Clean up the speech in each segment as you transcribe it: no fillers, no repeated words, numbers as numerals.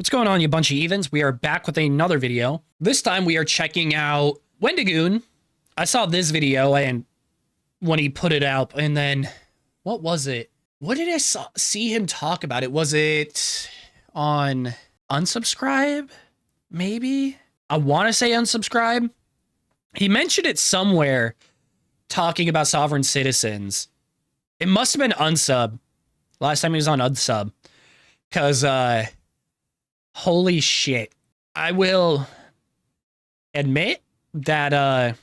What's going on, you bunch of heathens? We are back with another video. This time we are checking out Wendigoon. I saw this video and when he put it out, and then what was it? What did I see him talk about? It was it on unsubscribe? Maybe? I want to say unsubscribe. He mentioned it somewhere talking about sovereign citizens. It must have been unsub. Last time he was on unsub. Because, holy shit. I will admit that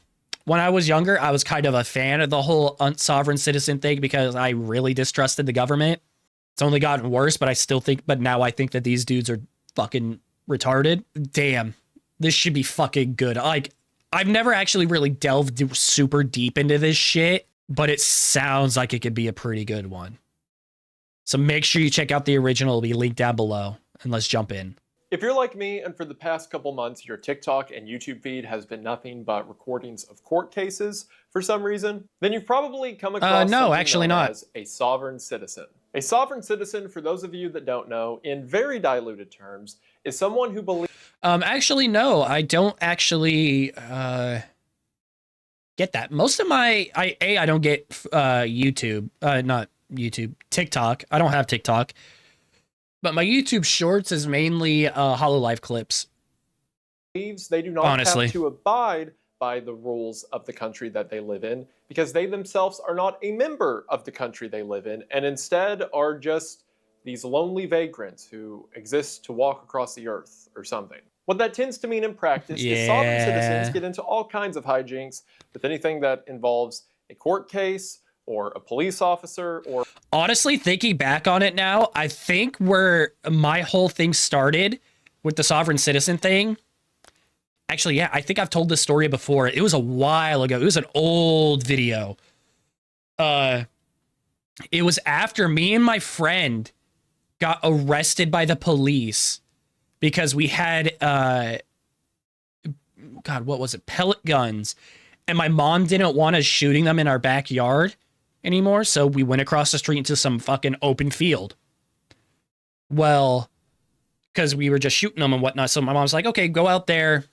when I was younger, I was kind of a fan of the whole sovereign citizen thing because I really distrusted the government. It's only gotten worse, but now I think that these dudes are fucking retarded. Damn, this should be fucking good. Like, I've never actually really delved super deep into this shit, but it sounds like it could be a pretty good one. So make sure you check out the original. It'll be linked down below, and let's jump in. If you're like me, and for the past couple months, your TikTok and YouTube feed has been nothing but recordings of court cases for some reason, then you've probably come across something known as a sovereign citizen. A sovereign citizen, for those of you that don't know, in very diluted terms, is someone who believes... Actually, no, I don't actually get that. Most of my... I don't get YouTube, not YouTube, TikTok. I don't have TikTok. But my YouTube Shorts is mainly Hololive clips. They do not have to abide by the rules of the country that they live in because they themselves are not a member of the country they live in and instead are just these lonely vagrants who exist to walk across the earth or something. What that tends to mean in practice is sovereign citizens get into all kinds of hijinks with anything that involves a court case or a police officer, or... Honestly, thinking back on it now, I think where my whole thing started with the sovereign citizen thing... Actually, yeah, I think I've told this story before. It was a while ago. It was an old video. It was after me and my friend got arrested by the police because we had, God, what was it? Pellet guns. And my mom didn't want us shooting them in our backyard anymore, so we went across the street into some fucking open field. Well, because we were just shooting them and whatnot, so my mom's like, okay, go out there.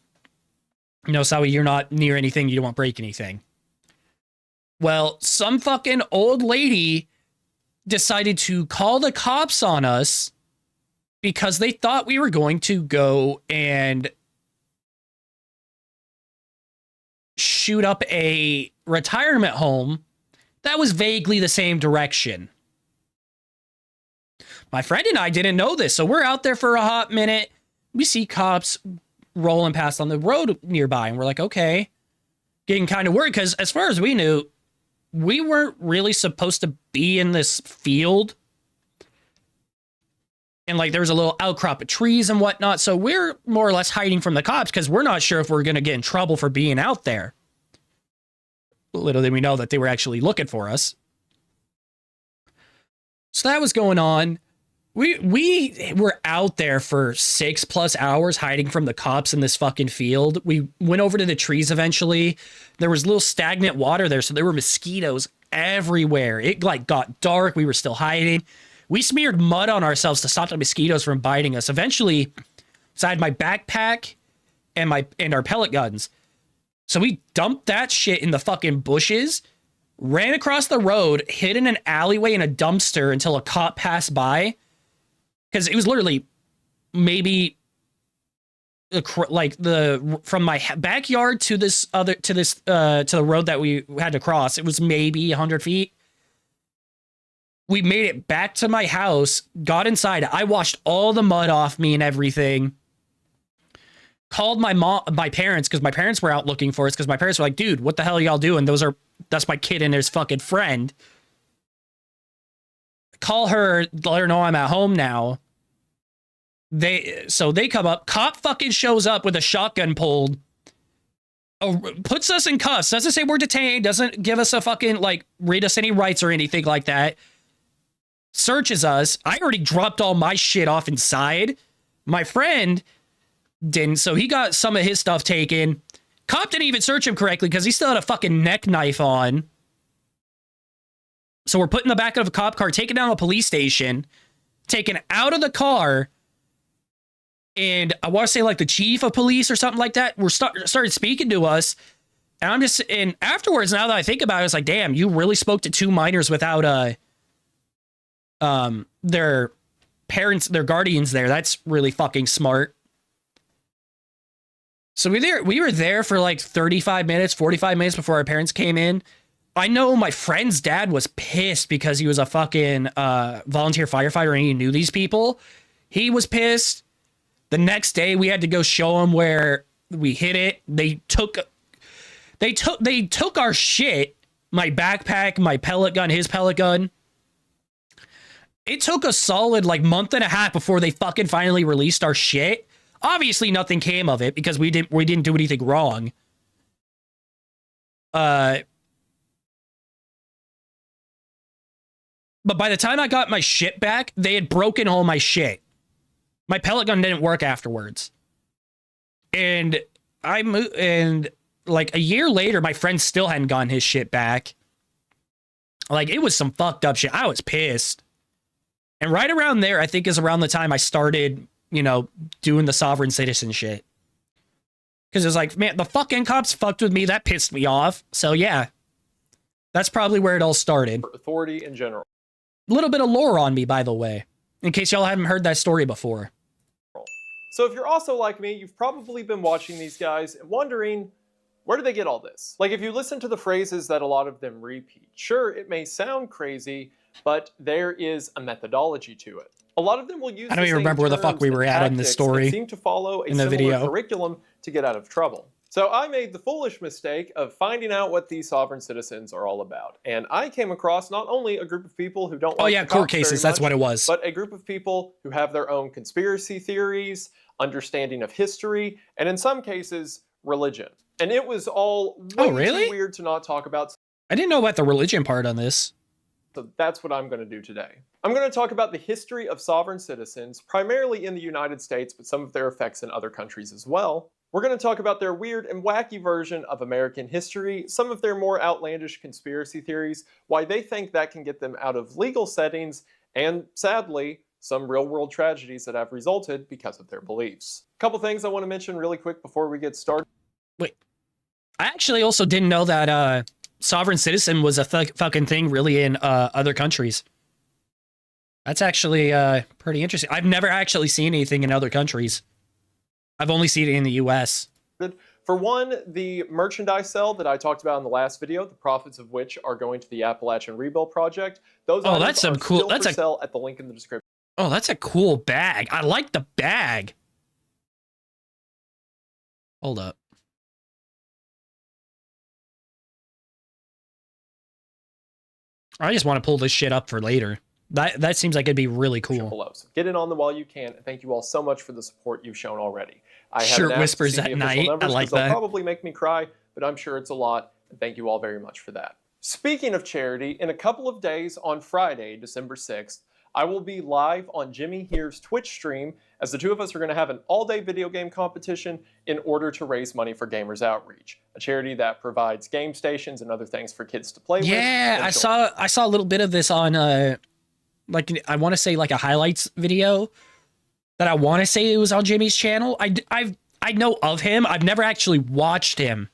No, Sawi, you're not near anything, you don't want to break anything. Well, some fucking old lady decided to call the cops on us because they thought we were going to go and shoot up a retirement home that was vaguely the same direction. My friend and I didn't know this, so we're out there for a hot minute. We see cops rolling past on the road nearby, and we're like, okay. Getting kind of worried, because as far as we knew, we weren't really supposed to be in this field. And, like, there was a little outcrop of trees and whatnot, so we're more or less hiding from the cops, because we're not sure if we're going to get in trouble for being out there. Little did we know that they were actually looking for us. So that was going on. We were out there for 6+ hours hiding from the cops in this fucking field. We went over to the trees eventually. There was little stagnant water there, so there were mosquitoes everywhere. It like got dark. We were still hiding. We smeared mud on ourselves to stop the mosquitoes from biting us. Eventually, so I had my backpack and our pellet guns. So we dumped that shit in the fucking bushes, ran across the road, hid in an alleyway in a dumpster until a cop passed by. Because it was literally maybe like from my backyard to the road that we had to cross. It was maybe 100 feet. We made it back to my house, got inside. I washed all the mud off me and everything. Called my parents, because my parents were out looking for us, because my parents were like, dude, what the hell are y'all doing? That's my kid and his fucking friend. Call her, let her know I'm at home now. So they come up, cop fucking shows up with a shotgun pulled, puts us in cuffs, doesn't say we're detained, doesn't give us a fucking, like, read us any rights or anything like that. Searches us. I already dropped all my shit off inside. My friend didn't, so he got some of his stuff taken. Cop didn't even search him correctly because he still had a fucking neck knife on. So we're put in the back of a cop car, taken down to a police station, taken out of the car, And I want to say like the chief of police or something like that started speaking to us. And and afterwards, now that I think about it, it's like, damn, you really spoke to 2 minors without their parents, their guardians there. That's really fucking smart. So we were there for like 35 minutes, 45 minutes before our parents came in. I know my friend's dad was pissed because he was a fucking volunteer firefighter and he knew these people. He was pissed. The next day we had to go show him where we hid it. They took our shit, my backpack, my pellet gun, his pellet gun. It took a solid like month and a half before they fucking finally released our shit. Obviously nothing came of it because we didn't do anything wrong. But by the time I got my shit back, they had broken all my shit. My pellet gun didn't work afterwards. And I moved, and like a year later, my friend still hadn't gotten his shit back. Like, it was some fucked up shit. I was pissed. And right around there, I think is around the time I started, you know, doing the sovereign citizen shit. Because it was like, man, the fucking cops fucked with me. That pissed me off. So yeah, that's probably where it all started. Authority in general. A little bit of lore on me, by the way, in case y'all haven't heard that story before. So if you're also like me, you've probably been watching these guys and wondering, where do they get all this? Like, if you listen to the phrases that a lot of them repeat, sure, it may sound crazy, but there is a methodology to it. A lot of them will use. I don't even remember where the fuck we were at in this story. Seem to follow a in the similar video curriculum to get out of trouble. So I made the foolish mistake of finding out what these sovereign citizens are all about. And I came across not only a group of people who don't like court cases, that's what it was, but a group of people who have their own conspiracy theories, understanding of history, and in some cases, religion. And it was all way too weird to not talk about. I didn't know about the religion part on this. So that's what I'm going to do today. I'm going to talk about the history of sovereign citizens, primarily in the United States, but some of their effects in other countries as well. We're going to talk about their weird and wacky version of American history, some of their more outlandish conspiracy theories, why they think that can get them out of legal settings, and sadly, some real-world tragedies that have resulted because of their beliefs. A couple things I want to mention really quick before we get started. Wait, I actually also didn't know that sovereign citizen was a fucking thing really in other countries. That's actually pretty interesting. I've never actually seen anything in other countries. I've only seen it in the US. For one, the merchandise sale that I talked about in the last video, the profits of which are going to the Appalachian Rebuild Project, those items are still for sale at the link in the description. Oh, that's a cool bag. I like the bag. Hold up. I just want to pull this shit up for later. That seems like it'd be really cool. Below. So get in on them while you can. And thank you all so much for the support you've shown already. I Shirt whispers at night. I like that. They'll probably make me cry, but I'm sure it's a lot. And thank you all very much for that. Speaking of charity, in a couple of days on Friday, December 6th, I will be live on Jimmy Here's Twitch stream as the two of us are going to have an all-day video game competition in order to raise money for Gamers Outreach, a charity that provides game stations and other things for kids to play with. Yeah, I saw a little bit of this on like I want to say like a highlights video that I want to say it was on Jimmy's channel. I know of him. I've never actually watched him,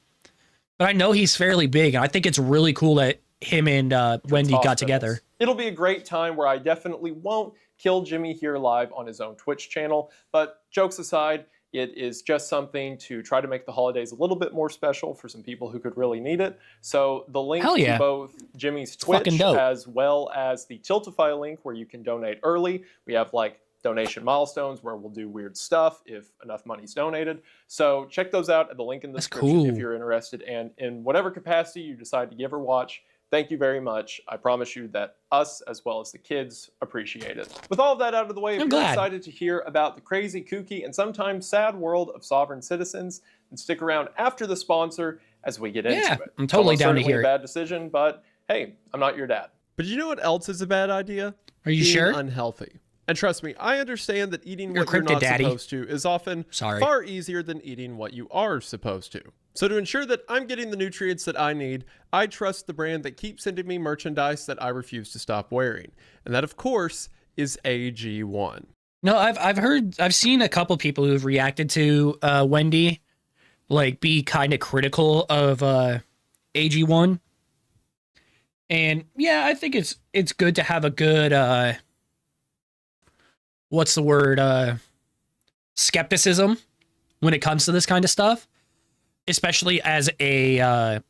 but I know he's fairly big. And I think it's really cool that him and Wendy got together. It'll be a great time where I definitely won't kill Jimmy here live on his own Twitch channel. But jokes aside, it is just something to try to make the holidays a little bit more special for some people who could really need it. So the link to both Jimmy's Twitch as well as the Tiltify link where you can donate early. We have like donation milestones where we'll do weird stuff if enough money's donated. So check those out at the link in the description if you're interested. And in whatever capacity you decide to give or watch, thank you very much. I promise you that us, as well as the kids, appreciate it. With all of that out of the way, if you're excited to hear about the crazy, kooky, and sometimes sad world of sovereign citizens, then stick around after the sponsor as we get into it. I'm totally down to hear it. A bad decision, but hey, I'm not your dad. But you know what else is a bad idea? Are you sure? Unhealthy. And trust me, I understand that eating what you're not supposed to is often far easier than eating what you are supposed to. So to ensure that I'm getting the nutrients that I need, I trust the brand that keeps sending me merchandise that I refuse to stop wearing. And that, of course, is AG1. No, I've seen a couple people who've reacted to Wendy, like, be kind of critical of AG1. And yeah, I think it's good to have a good what's the word? Skepticism when it comes to this kind of stuff, especially as a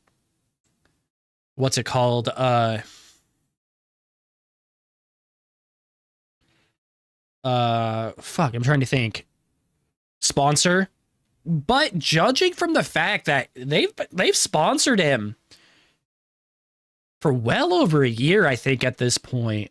what's it called? Fuck, I'm trying to think. Sponsor. But judging from the fact that they've sponsored him for well over a year, I think at this point,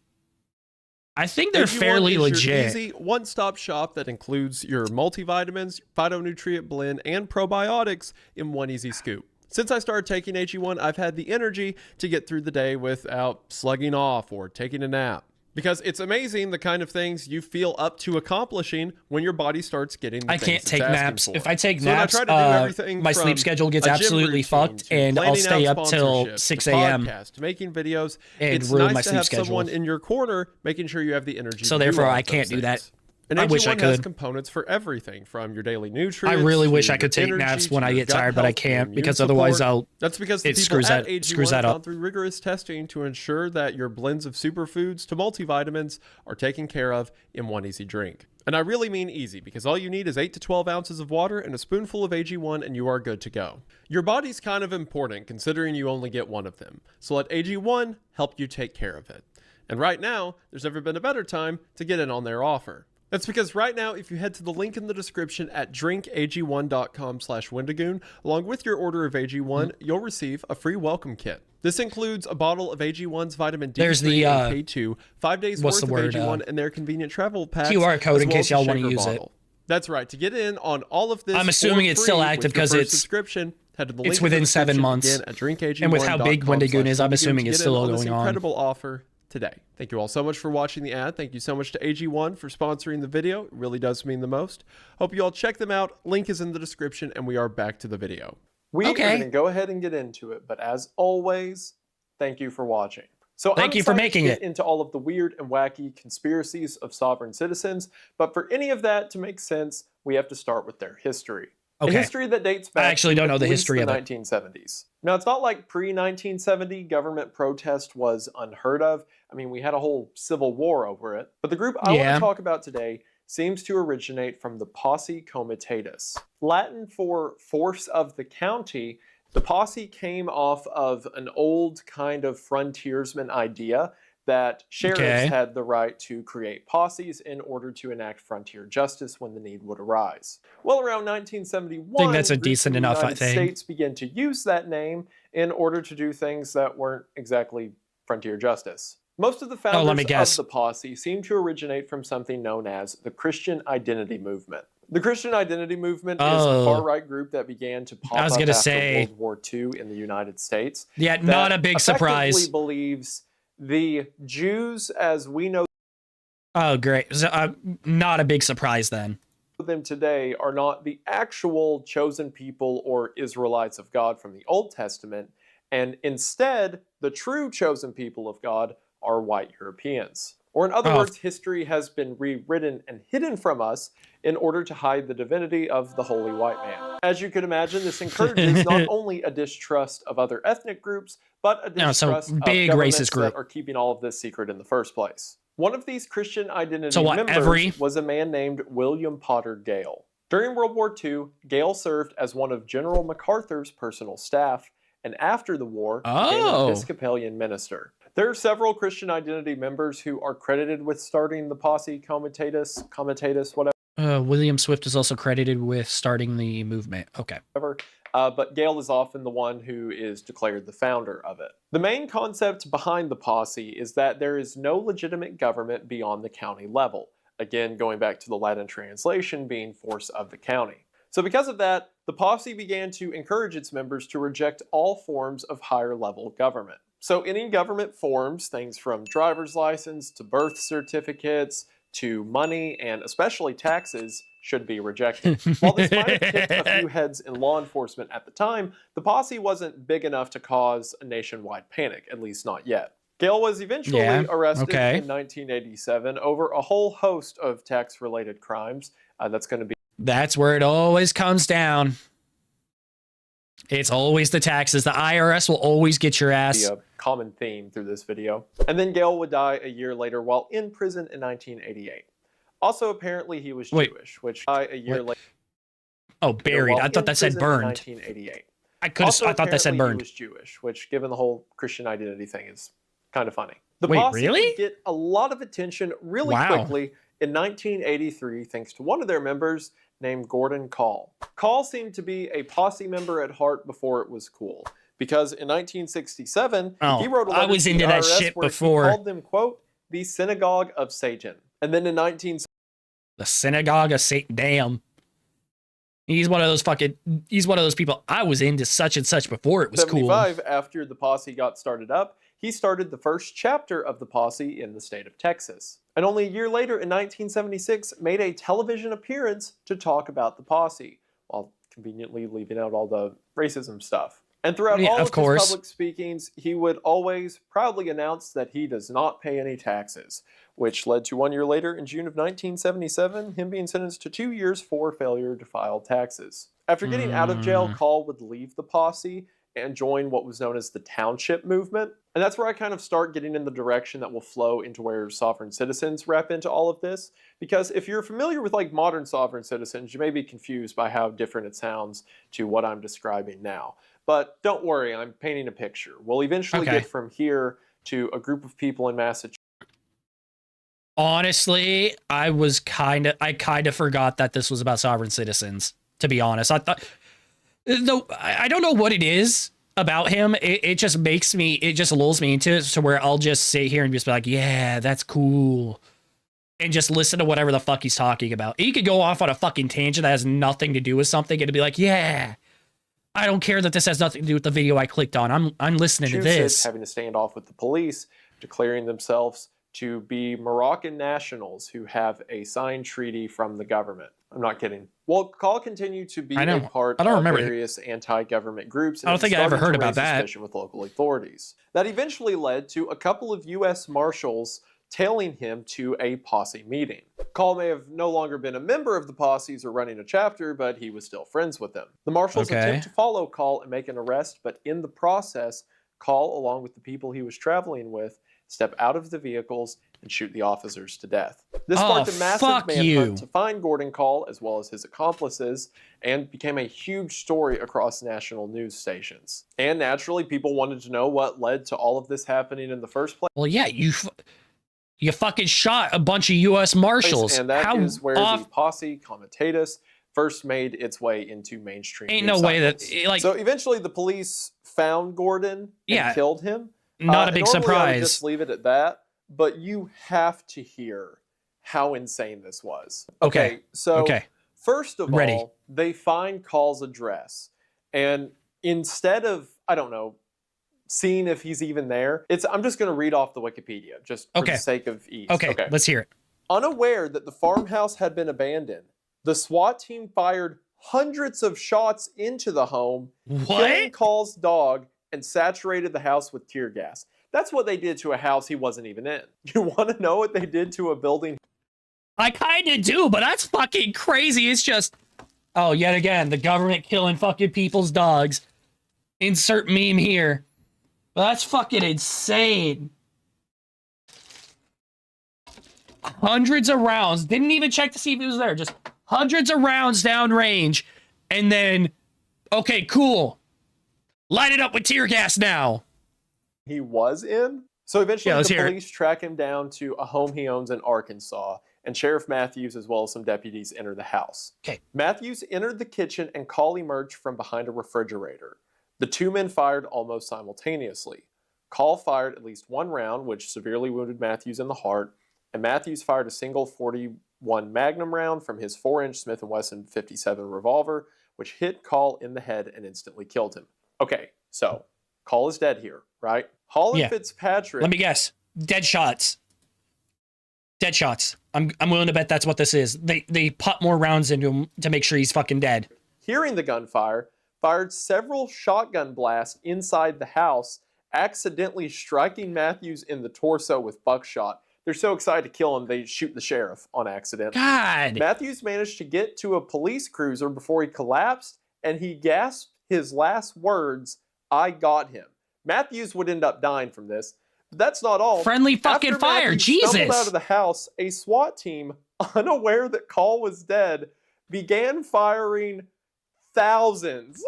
I think they're fairly legit. Easy one-stop shop that includes your multivitamins, phytonutrient blend, and probiotics in one easy scoop. Since I started taking AG1, I've had the energy to get through the day without slugging off or taking a nap. Because it's amazing the kind of things you feel up to accomplishing when your body starts getting the I can't take naps. For. If I take naps, my sleep schedule gets absolutely fucked, and I'll stay up till 6 a.m. To making videos, and it's ruin nice my to sleep have schedule. Someone in your corner making sure you have the energy. So to therefore, do all I can't do that. And I wish I AG1 has could. components for everything from your daily nutrients. I really wish I could take naps when I get tired, but I can't because otherwise That's because the it people screws at that AG1 screws that have up. gone through rigorous testing to ensure that your blends of superfoods to multivitamins are taken care of in one easy drink. And I really mean easy, because all you need is 8 to 12 ounces of water and a spoonful of AG1 and you are good to go. Your body's kind of important considering you only get one of them. So let AG1 help you take care of it. And right now, there's never been a better time to get in on their offer. That's because right now, if you head to the link in the description at drinkag1.com/Wendigoon, along with your order of AG1, you'll receive a free welcome kit. This includes a bottle of AG1's vitamin D3 and K2, 5 days worth of AG1, and their convenient travel packs, QR code in case y'all want to use it. That's right. To get in on all of this, I'm assuming it's still active because it's within 7 months. At drinkag1.com/Wendigoon and with how big Wendigoon is, I'm assuming it's still going on. Incredible offer today. Thank you all so much for watching the ad. Thank you so much to AG1 for sponsoring the video. It really does mean the most. Hope you all check them out. Link is in the description, and we are back to the video. We are going to go ahead and get into it, but as always, thank you for watching. So thank you for making it into all of the weird and wacky conspiracies of sovereign citizens, but for any of that to make sense, we have to start with their history. Okay. A history that dates back I actually don't know the history of the it. 1970s. Now, it's not like pre-1970 government protest was unheard of. I mean, we had a whole civil war over it. But the group I want to talk about today seems to originate from the Posse Comitatus. Latin for force of the county, the posse came off of an old kind of frontiersman idea that sheriffs had the right to create posses in order to enact frontier justice when the need would arise. Well, around 1971, I think that's a decent enough thing. The United States began to use that name in order to do things that weren't exactly frontier justice. Most of the founders of the posse seem to originate from something known as the Christian Identity Movement. The Christian Identity Movement is a far-right group that began to pop up after World War II in the United States. Yeah, not a big surprise. Believes the Jews, as we know great. So, not a big surprise then. Them today are not the actual chosen people or Israelites of God from the Old Testament, and instead, the true chosen people of God are white Europeans. Or in other words, history has been rewritten and hidden from us in order to hide the divinity of the holy white man. As you can imagine, this encourages not only a distrust of other ethnic groups, but a distrust of governments that are keeping all of this secret in the first place. One of these Christian Identity members was a man named William Potter Gale. During World War II, Gale served as one of General MacArthur's personal staff, and after the war, became an Episcopalian minister. There are several Christian Identity members who are credited with starting the Posse Comitatus, whatever. William Swift is also credited with starting the movement. Okay. But Gale is often the one who is declared the founder of it. The main concept behind the posse is that there is no legitimate government beyond the county level. Again, going back to the Latin translation being force of the county. So because of that, the posse began to encourage its members to reject all forms of higher level government. So any government forms, things from driver's license to birth certificates to money and especially taxes, should be rejected. While this might have kicked a few heads in law enforcement at the time, the posse wasn't big enough to cause a nationwide panic, at least not yet. Gale was eventually arrested in 1987 over a whole host of tax-related crimes. That's where it always comes down. It's always the taxes. The IRS will always get your ass. A common theme through this video. And then Gale would die a year later while in prison in 1988. Also, apparently he was Jewish, which died a year later. Oh, buried. I thought that said burned. 1988. I thought that said burned. He was Jewish, which, given the whole Christian identity thing, is kind of funny. The Wait, posse really? would get a lot of attention really quickly in 1983, thanks to one of their members named Gordon Call. Call seemed to be a posse member at heart before it was cool, because in 1967, he wrote a letter to the IRS where he called them, quote, the Synagogue of Satan. And then in the Synagogue of Satan, damn. He's one of those people. I was into such and such before it was cool. After the posse got started up, he started the first chapter of the posse in the state of Texas. And only a year later, in 1976, made a television appearance to talk about the posse, while conveniently leaving out all the racism stuff. And throughout all of his public speakings, he would always proudly announce that he does not pay any taxes, which led to 1 year later, in June of 1977, him being sentenced to 2 years for failure to file taxes. After getting out of jail, Call would leave the posse and join what was known as the township movement. And that's where I kind of start getting in the direction that will flow into where sovereign citizens wrap into all of this. Because if you're familiar with like modern sovereign citizens, you may be confused by how different it sounds to what I'm describing now. But don't worry, I'm painting a picture. We'll eventually get from here to a group of people in Massachusetts. Honestly, I kind of forgot that this was about sovereign citizens, to be honest. I thought, though, I don't know what it is about him. It just lulls me into it to where I'll just sit here and just be like, yeah, that's cool. And just listen to whatever the fuck he's talking about. He could go off on a fucking tangent that has nothing to do with something and be like, yeah, I don't care that this has nothing to do with the video I clicked on. I'm listening to this. Having to stand off with the police, declaring themselves to be Moroccan nationals who have a signed treaty from the government. I'm not kidding. Well, Call continued to be a part of various anti-government groups. I don't think I ever heard about that. With local authorities. That eventually led to a couple of U.S. Marshals tailing him to a posse meeting. Call may have no longer been a member of the posses or running a chapter, but he was still friends with them. The Marshals attempt to follow Call and make an arrest, but in the process, Call, along with the people he was traveling with, step out of the vehicles and shoot the officers to death. This sparked a massive manhunt to find Gordon Call as well as his accomplices, and became a huge story across national news stations. And naturally, people wanted to know what led to all of this happening in the first place. Well, yeah, you fucking shot a bunch of U.S. Marshals. And that is where the posse comitatus first made its way into mainstream news no way that, like... So eventually the police found Gordon and killed him. Not a big surprise. I would just leave it at that, but you have to hear how insane this was. So first of all, they find Call's address, and instead of, I don't know, seeing if he's even there, I'm just going to read off the Wikipedia, just for the sake of ease. Okay, let's hear it. Unaware that the farmhouse had been abandoned, the SWAT team fired hundreds of shots into the home, killing Call's dog, and saturated the house with tear gas. That's what they did to a house he wasn't even in. You want to know what they did to a building? I kind of do, but that's fucking crazy. It's just, oh, yet again, the government killing fucking people's dogs. Insert meme here. But that's fucking insane. Hundreds of rounds. Didn't even check to see if he was there. Just hundreds of rounds downrange. And then, okay, cool. Light it up with tear gas now. He was in? So eventually the police track him down to a home he owns in Arkansas, and Sheriff Matthews as well as some deputies enter the house. Matthews entered the kitchen and Call emerged from behind a refrigerator. The two men fired almost simultaneously. Call fired at least one round, which severely wounded Matthews in the heart, and Matthews fired a single .41 Magnum round from his 4-inch Smith & Wesson 57 revolver, which hit Call in the head and instantly killed him. Okay, so Call is dead here, right? Holland Fitzpatrick. Let me guess. Dead shots. Dead shots. I'm willing to bet that's what this is. They put more rounds into him to make sure he's fucking dead. Hearing the gunfire, fired several shotgun blasts inside the house accidentally striking Matthews in the torso with buckshot. They're so excited to kill him, they shoot the sheriff on accident. God! Matthews managed to get to a police cruiser before he collapsed, and he gasped his last words, "I got him." Matthews would end up dying from this. But that's not all. Friendly fucking After fire, Matthews Jesus! stumbled out of the house, a SWAT team, unaware that Call was dead, began firing thousands.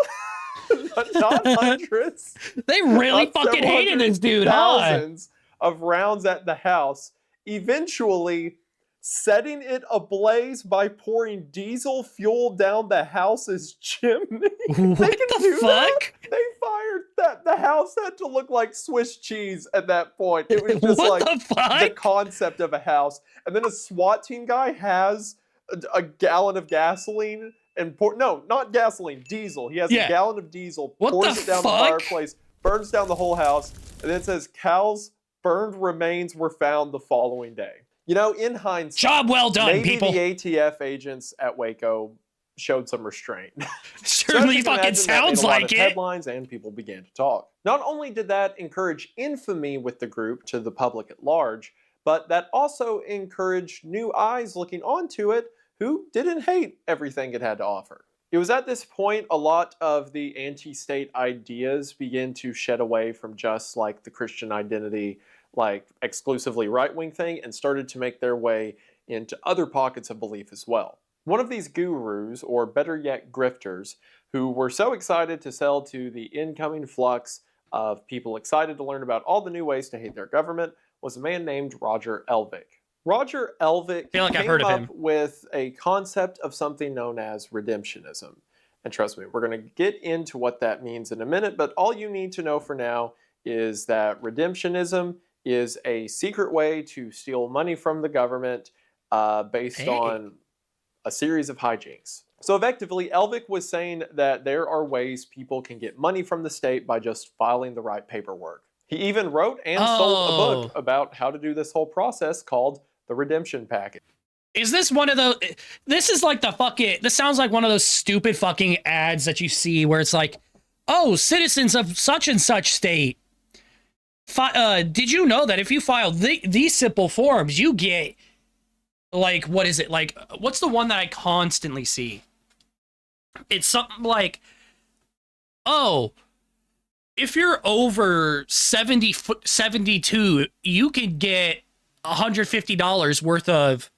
Not hundreds. They really fucking hated this dude, thousands of rounds at the house, eventually setting it ablaze by pouring diesel fuel down the house's chimney. What the fuck? They fired that. The house had to look like Swiss cheese at that point. It was just what like the fuck? The concept of a house. And then a SWAT team guy has a gallon of gasoline and no, not gasoline, diesel. He has a gallon of diesel, pours it down the fireplace, burns down the whole house, and then it says Cal's burned remains were found the following day. You know, in hindsight, job well done, maybe people. The ATF agents at Waco showed some restraint. Certainly fucking sounds like it. Headlines and people began to talk. Not only did that encourage infamy with the group to the public at large, but that also encouraged new eyes looking onto it who didn't hate everything it had to offer. It was at this point a lot of the anti-state ideas began to shed away from just like the Christian identity, like exclusively right-wing thing, and started to make their way into other pockets of belief as well. One of these gurus, or better yet grifters, who were so excited to sell to the incoming flux of people excited to learn about all the new ways to hate their government, was a man named Roger Elvig. Roger Elvig came up with a concept of something known as redemptionism. And trust me, we're going to get into what that means in a minute, but all you need to know for now is that redemptionism is a secret way to steal money from the government based on a series of hijinks. So effectively, Elvig was saying that there are ways people can get money from the state by just filing the right paperwork. He even wrote and sold a book about how to do this whole process called The Redemption Package. Is this one of those, this is like the fucking, this sounds like one of those stupid fucking ads that you see where it's like, oh, citizens of such and such state, did you know that if you file these simple forms, you get, like, what is it? Like, what's the one that I constantly see? It's something like, oh, if you're over 72, you can get $150 worth of,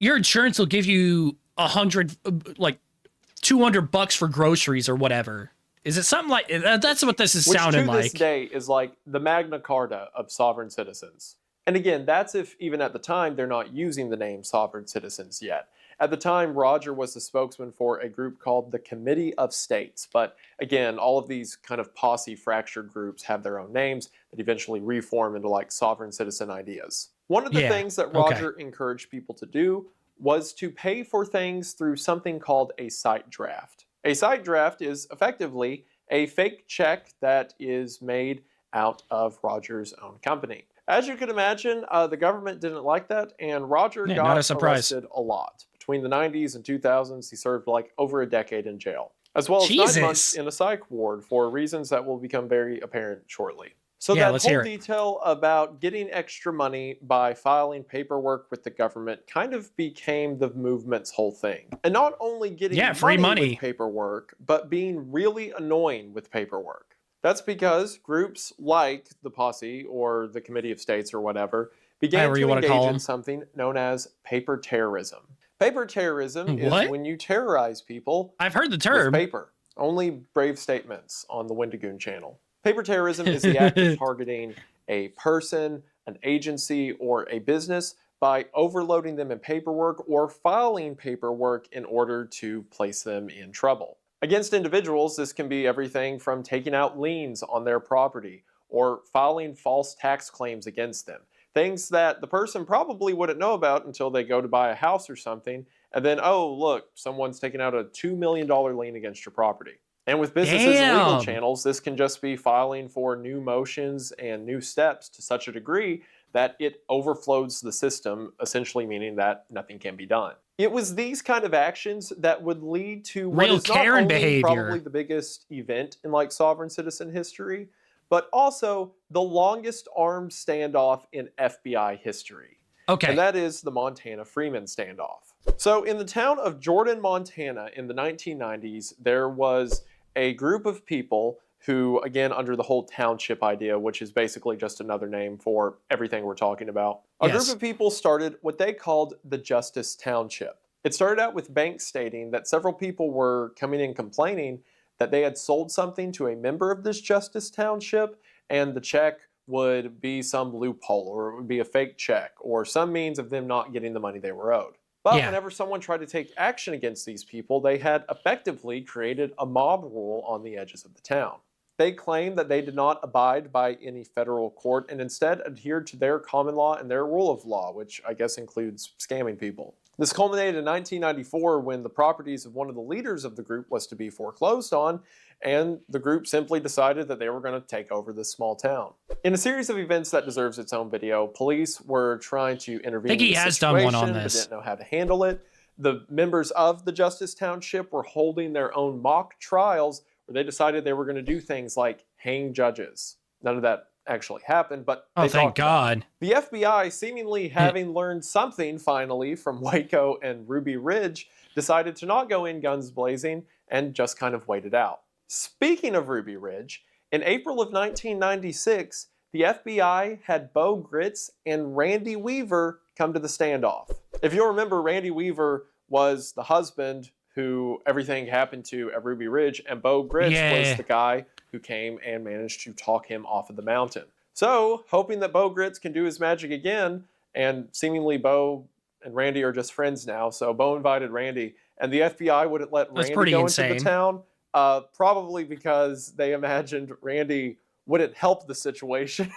your insurance will give you $200 for groceries or whatever. Is it something like that's what this is sounding like? Which to this day is like the Magna Carta of sovereign citizens. And again, that's if even at the time they're not using the name sovereign citizens yet. At the time, Roger was the spokesman for a group called the Committee of States. But again, all of these kind of posse fractured groups have their own names that eventually reform into like sovereign citizen ideas. One of the things that Roger encouraged people to do was to pay for things through something called a sight draft. A sight draft is effectively a fake check that is made out of Roger's own company. As you can imagine, the government didn't like that, and Roger got arrested a lot. Between the 90s and 2000s, he served like over a decade in jail, as well as 9 months in a psych ward for reasons that will become very apparent shortly. So that whole detail about getting extra money by filing paperwork with the government kind of became the movement's whole thing. And not only getting free money with paperwork, but being really annoying with paperwork. That's because groups like the Posse or the Committee of States or whatever began to engage in something known as paper terrorism. Paper terrorism is when you terrorize people. I've heard the term. With paper. Only brave statements on the Wendigoon channel. Paper terrorism is the act of targeting a person, an agency, or a business by overloading them in paperwork or filing paperwork in order to place them in trouble. Against individuals, this can be everything from taking out liens on their property or filing false tax claims against them. Things that the person probably wouldn't know about until they go to buy a house or something, and then, oh, look, someone's taking out a $2 million lien against your property. And with businesses and legal channels, this can just be filing for new motions and new steps to such a degree that it overflows the system, essentially meaning that nothing can be done. It was these kind of actions that would lead to what is not only probably the biggest event in like sovereign citizen history, but also the longest armed standoff in FBI history. Okay. And that is the Montana-Freeman standoff. So in the town of Jordan, Montana in the 1990s, there was a group of people who, again, under the whole township idea, which is basically just another name for everything we're talking about, a group of people started what they called the Justice Township. It started out with banks stating that several people were coming in complaining that they had sold something to a member of this Justice Township, and the check would be some loophole, or it would be a fake check, or some means of them not getting the money they were owed. But whenever someone tried to take action against these people, they had effectively created a mob rule on the edges of the town. They claimed that they did not abide by any federal court and instead adhered to their common law and their rule of law, which I guess includes scamming people. This culminated in 1994 when the properties of one of the leaders of the group was to be foreclosed on, and the group simply decided that they were going to take over this small town. In a series of events that deserves its own video, police were trying to intervene in the situation, but didn't know how to handle it. The members of the Justice Township were holding their own mock trials where they decided they were going to do things like hang judges. None of that actually happened, but thank God. The FBI, seemingly having learned something finally from Waco and Ruby Ridge, decided to not go in guns blazing and just kind of wait it out. Speaking of Ruby Ridge, in April of 1996, the FBI had Bo Gritz and Randy Weaver come to the standoff. If you'll remember, Randy Weaver was the husband who everything happened to at Ruby Ridge, and Bo Gritz was the guy who came and managed to talk him off of the mountain. So, hoping that Bo Gritz can do his magic again, and seemingly Bo and Randy are just friends now, so Bo invited Randy, and the FBI wouldn't let Randy go into the town, probably because they imagined Randy wouldn't help the situation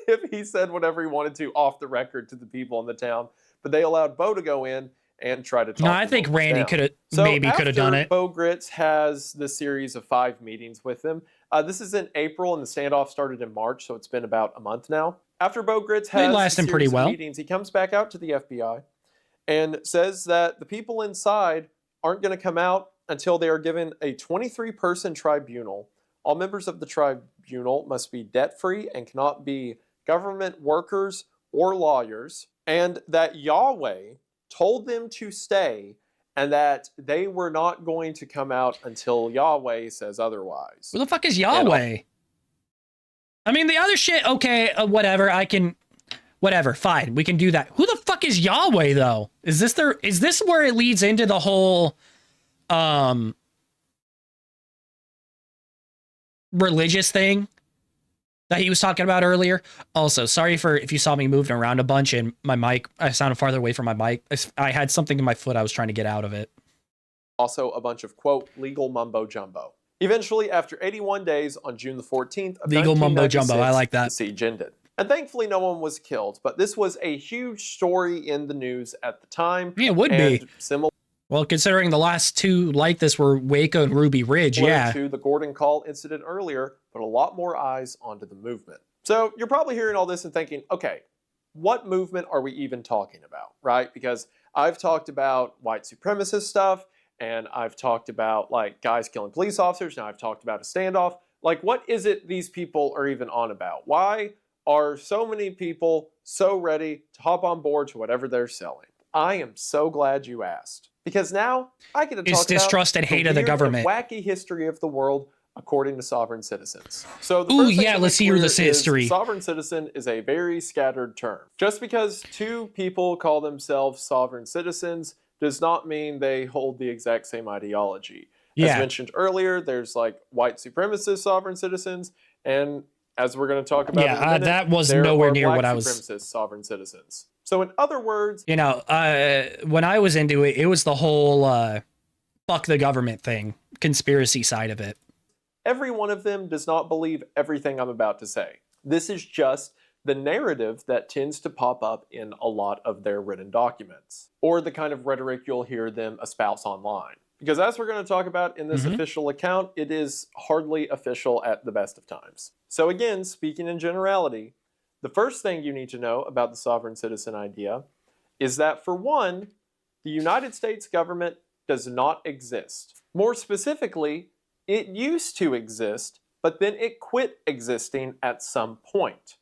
if he said whatever he wanted to off the record to the people in the town. But they allowed Bo to go in and try to talk. No, I think Randy could have done it. Bo Gritz has this series of 5 meetings with him. This is in April, and the standoff started in March, so it's been about a month now. After Bo Gritz has a series of meetings, he comes back out to the FBI and says that the people inside aren't going to come out until they are given a 23-person tribunal. All members of the tribunal must be debt-free and cannot be government workers or lawyers, and that Yahweh told them to stay and that they were not going to come out until Yahweh says otherwise. Who the fuck is Yahweh? I mean, the other shit, okay, whatever, whatever, fine, we can do that. Who the fuck is Yahweh, though? Is this where it leads into the whole, religious thing that he was talking about earlier? Also, sorry if you saw me moving around a bunch and my mic, I sounded farther away from my mic. I had something in my foot I was trying to get out of it. Also a bunch of, quote, legal mumbo jumbo. Eventually, after 81 days, on June the 14th of legal mumbo jumbo, I like that. The siege ended. And thankfully, no one was killed, but this was a huge story in the news at the time. Yeah, it would be. Well, considering the last 2 like this were Waco and Ruby Ridge, to the Gordon Call incident earlier, put a lot more eyes onto the movement. So you're probably hearing all this and thinking, okay, what movement are we even talking about, right? Because I've talked about white supremacist stuff, and I've talked about like guys killing police officers, now I've talked about a standoff. Like, what is it these people are even on about? Why are so many people so ready to hop on board to whatever they're selling? I am so glad you asked. Because now I get to talk about distrust and hate of the government. Wacky history of the world according to sovereign citizens. So the let's hear this history. Sovereign citizen is a very scattered term. Just because 2 people call themselves sovereign citizens does not mean they hold the exact same ideology. As mentioned earlier, there's like white supremacist sovereign citizens, and as we're going to talk about in a minute, that was nowhere near what I was. Supremacist sovereign citizens. So in other words, when I was into it, it was the whole fuck the government thing, conspiracy side of it. Every one of them does not believe everything I'm about to say. This is just the narrative that tends to pop up in a lot of their written documents, or the kind of rhetoric you'll hear them espouse online. Because as we're going to talk about in this official account, it is hardly official at the best of times. So again, speaking in generality, the first thing you need to know about the sovereign citizen idea is that, for one, the United States government does not exist. More specifically, it used to exist but then it quit existing at some point.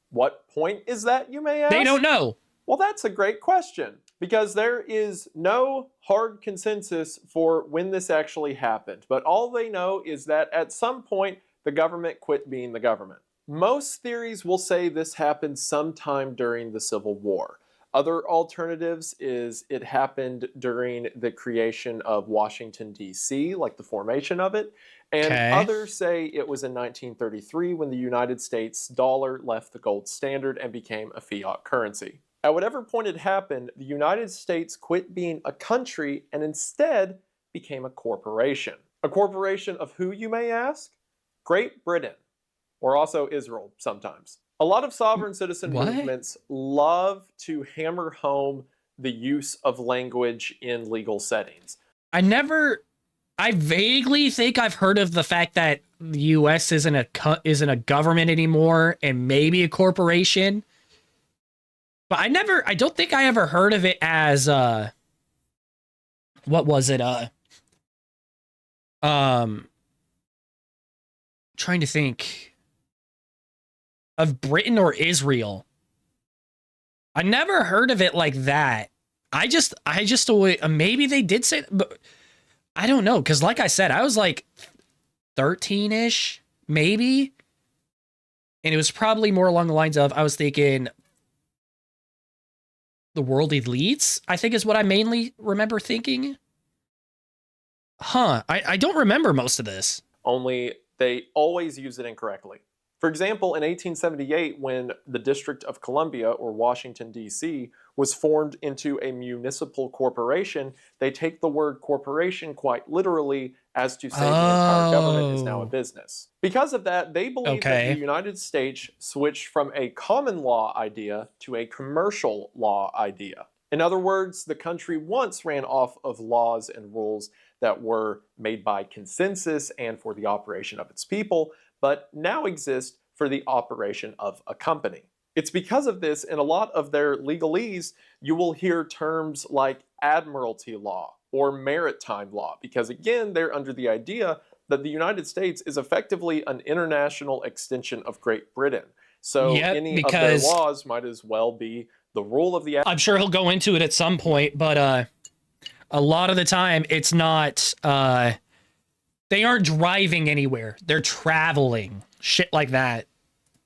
What point is that, you may ask? They don't know. Well, that's a great question, because there is no hard consensus for when this actually happened, but all they know is that at some point the government quit being the government. Most theories will say this happened sometime during the Civil War. Other alternatives is it happened during the creation of Washington, D.C., like the formation of it. And others say it was in 1933 when the United States dollar left the gold standard and became a fiat currency. At whatever point it happened, the United States quit being a country and instead became a corporation. A corporation of who, you may ask? Great Britain, or also Israel sometimes. A lot of sovereign citizen movements love to hammer home the use of language in legal settings. I vaguely think I've heard of the fact that the U.S. isn't a government anymore and maybe a corporation. But I don't think I ever heard of it as, what was it? Trying to think of Britain or Israel. I never heard of it like that. I just maybe they did say, but I don't know. Cause like I said, I was like 13-ish, maybe. And it was probably more along the lines of, I was thinking the world elites, I think is what I mainly remember thinking. I don't remember most of this. Only they always use it incorrectly. For example, in 1878, when the District of Columbia, or Washington, D.C., was formed into a municipal corporation, they take the word corporation quite literally as to say the entire government is now a business. Because of that, they believe that the United States switched from a common law idea to a commercial law idea. In other words, the country once ran off of laws and rules that were made by consensus and for the operation of its people, but now exist for the operation of a company. It's because of this, in a lot of their legalese, you will hear terms like admiralty law or maritime law, because again, they're under the idea that the United States is effectively an international extension of Great Britain. So any of their laws might as well be the rule of the... I'm sure he'll go into it at some point, but a lot of the time it's not... they aren't driving anywhere. They're traveling. Shit like that.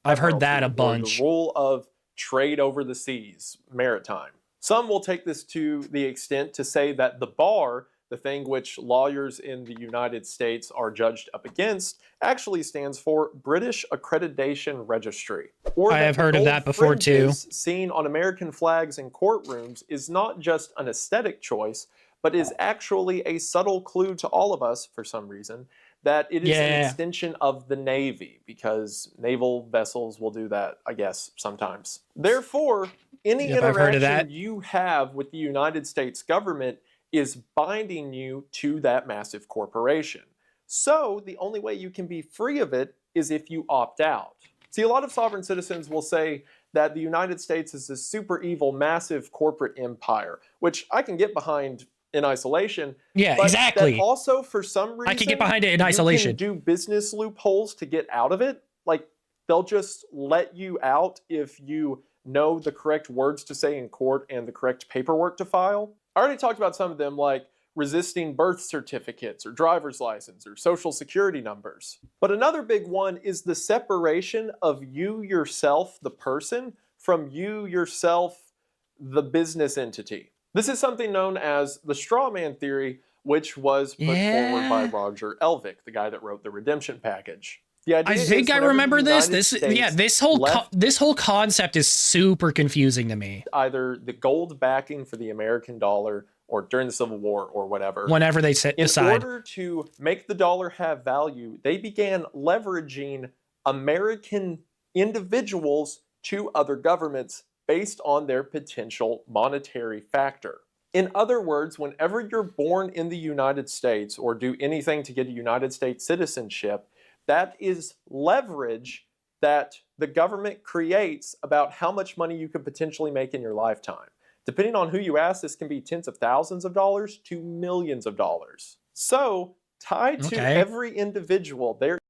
I've heard that a bunch. The rule of trade over the seas, maritime. Some will take this to the extent to say that the bar, the thing which lawyers in the United States are judged up against, actually stands for British Accreditation Registry. Or I have heard of that before too. Seen on American flags in courtrooms is not just an aesthetic choice, but is actually a subtle clue to all of us, for some reason, that it is an extension of the Navy, because naval vessels will do that, I guess, sometimes. Therefore, any interaction you have with the United States government is binding you to that massive corporation. So the only way you can be free of it is if you opt out. See, a lot of sovereign citizens will say that the United States is this super evil, massive corporate empire, which I can get behind in isolation. Yeah, but exactly. That also, for some reason, I can get behind it in isolation. You can do business loopholes to get out of it. Like, they'll just let you out if you know the correct words to say in court and the correct paperwork to file. I already talked about some of them, like resisting birth certificates or driver's license or social security numbers. But another big one is the separation of you yourself, the person, from you yourself, the business entity. This is something known as the straw man theory, which was put forward by Roger Elvick, the guy that wrote the redemption package. The idea I think I remember this. This whole concept is super confusing to me. Either the gold backing for the American dollar or during the Civil War or whatever. Whenever they decide. In order to make the dollar have value, they began leveraging American individuals to other governments based on their potential monetary factor. In other words, whenever you're born in the United States or do anything to get a United States citizenship, that is leverage that the government creates about how much money you could potentially make in your lifetime. Depending on who you ask, this can be tens of thousands of dollars to millions of dollars. So, tied to every individual, there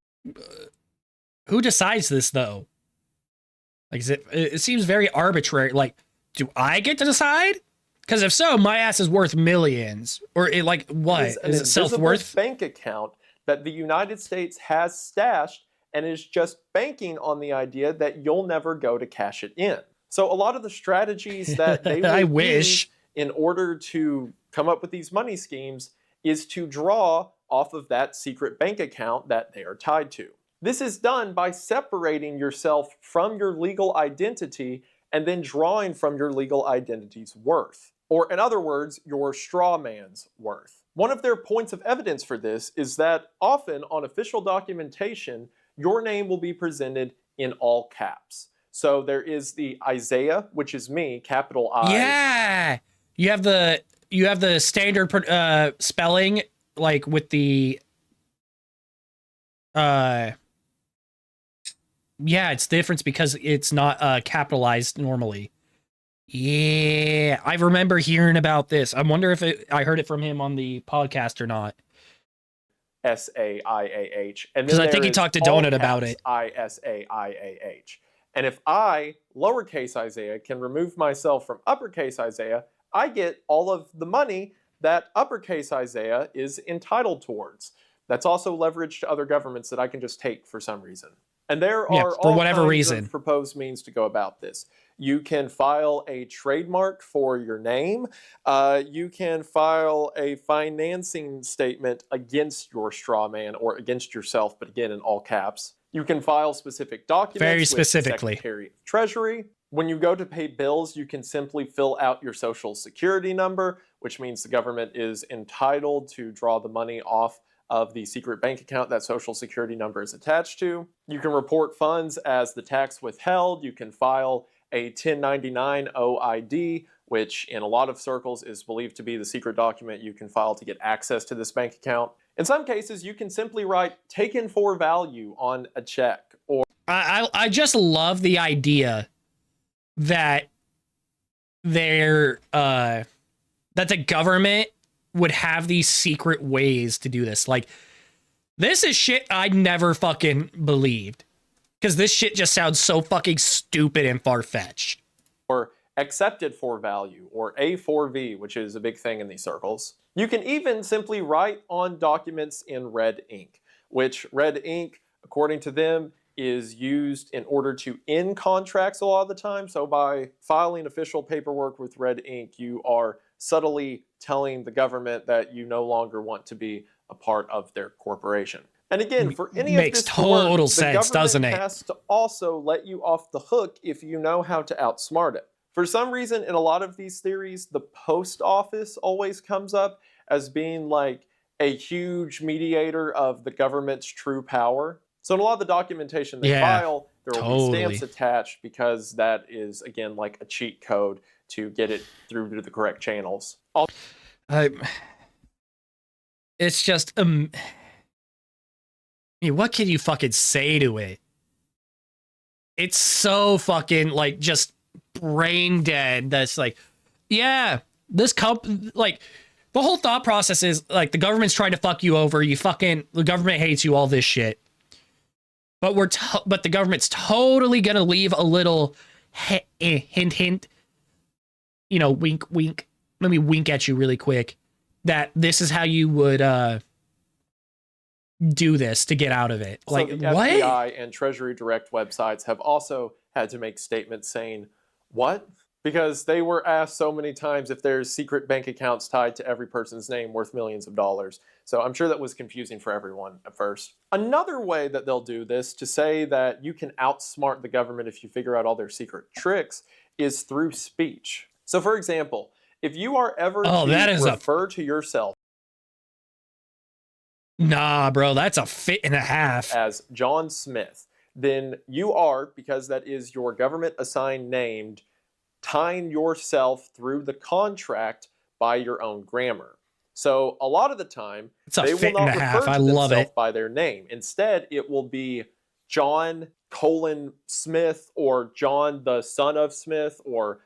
Who decides this though? Like, it seems very arbitrary. Like, do I get to decide? Because if so, my ass is worth millions. Or what? Is it self-worth? Bank account that the United States has stashed and is just banking on the idea that you'll never go to cash it in. So a lot of the strategies that they will use in order to come up with these money schemes is to draw off of that secret bank account that they are tied to. This is done by separating yourself from your legal identity and then drawing from your legal identity's worth. Or in other words, your straw man's worth. One of their points of evidence for this is that often on official documentation, your name will be presented in all caps. So there is the Isaiah, which is me, capital I. Yeah, you have the standard spelling, like with the yeah, it's different because it's not capitalized normally. Yeah, I remember hearing about this. I wonder if I heard it from him on the podcast or not. SAIAH. Because I think he talked to Donut about it. ISAIAH. And if I, lowercase Isaiah, can remove myself from uppercase Isaiah, I get all of the money that uppercase Isaiah is entitled towards. That's also leverage to other governments that I can just take for some reason. And there are all kinds of proposed means to go about this. You can file a trademark for your name. You can file a financing statement against your straw man or against yourself, but again in all caps. You can file specific documents very specifically. With the Secretary of Treasury. When you go to pay bills, you can simply fill out your social security number, which means the government is entitled to draw the money off of the secret bank account that social security number is attached to. You can report funds as the tax withheld. You can file a 1099 OID, which in a lot of circles is believed to be the secret document you can file to get access to this bank account. In some cases, you can simply write taken for value on a check. Or I just love the idea that that the government would have these secret ways to do this. Like, this is shit I never fucking believed. Because this shit just sounds so fucking stupid and far-fetched. Or accepted for value, or A4V, which is a big thing in these circles. You can even simply write on documents in red ink, which red ink, according to them, is used in order to end contracts a lot of the time. So by filing official paperwork with red ink, you are subtly telling the government that you no longer want to be a part of their corporation. And again, for any of this to work, the government has to also let you off the hook if you know how to outsmart it. For some reason, in a lot of these theories, the post office always comes up as being like a huge mediator of the government's true power. So in a lot of the documentation they file, there will be stamps attached because that is, again, like a cheat code to get it through to the correct channels. It's just... I mean, what can you fucking say to it? It's so fucking, like, just brain dead. That's like, yeah, this like, the whole thought process is, like, the government's trying to fuck you over. The government hates you, all this shit. But but the government's totally gonna leave a little hint, you know, wink, wink. Let me wink at you really quick. That this is how you would, do this to get out of it. So like, the what? FBI and Treasury Direct websites have also had to make statements saying, what? Because they were asked so many times if there's secret bank accounts tied to every person's name worth millions of dollars. So I'm sure that was confusing for everyone at first. Another way that they'll do this to say that you can outsmart the government if you figure out all their secret tricks is through speech. So for example, if you are ever to refer to yourself Nah, bro, that's a fit and a half. As John Smith, then you are, because that is your government assigned name, tying yourself through the contract by your own grammar. So a lot of the time, they will not refer to themselves by their name. Instead, it will be John : Smith, or John the son of Smith, or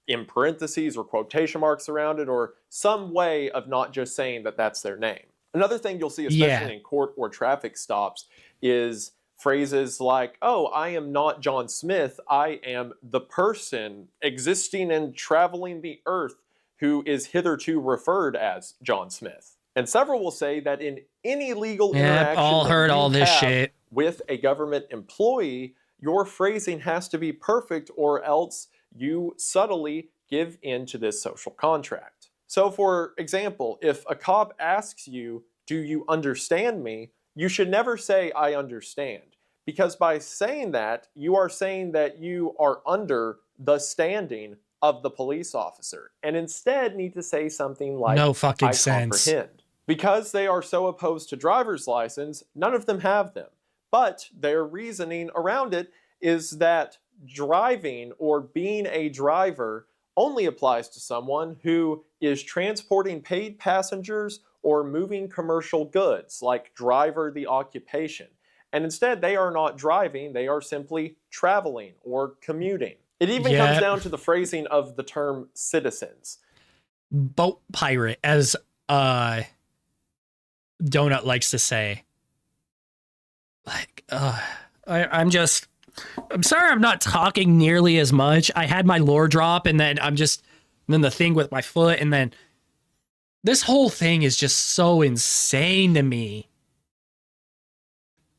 in parentheses or quotation marks around it, or some way of not just saying that that's their name. Another thing you'll see, especially in court or traffic stops, is phrases like, oh, I am not John Smith, I am the person existing and traveling the earth who is hitherto referred as John Smith. And several will say that in any legal interaction with a government employee, your phrasing has to be perfect or else you subtly give in to this social contract. So for example, if a cop asks you, do you understand me? You should never say, I understand. Because by saying that, you are saying that you are under the standing of the police officer, and instead need to say something like, no fucking I sense. comprehend. Because they are so opposed to driver's license, none of them have them. But their reasoning around it is that driving or being a driver only applies to someone who is transporting paid passengers or moving commercial goods, like driver the occupation. And instead, they are not driving, they are simply traveling or commuting. It even comes down to the phrasing of the term citizens. Boat pirate, as Donut likes to say. Like, I'm sorry I'm not talking nearly as much. I had my lore drop, and then then the thing with my foot, and then this whole thing is just so insane to me.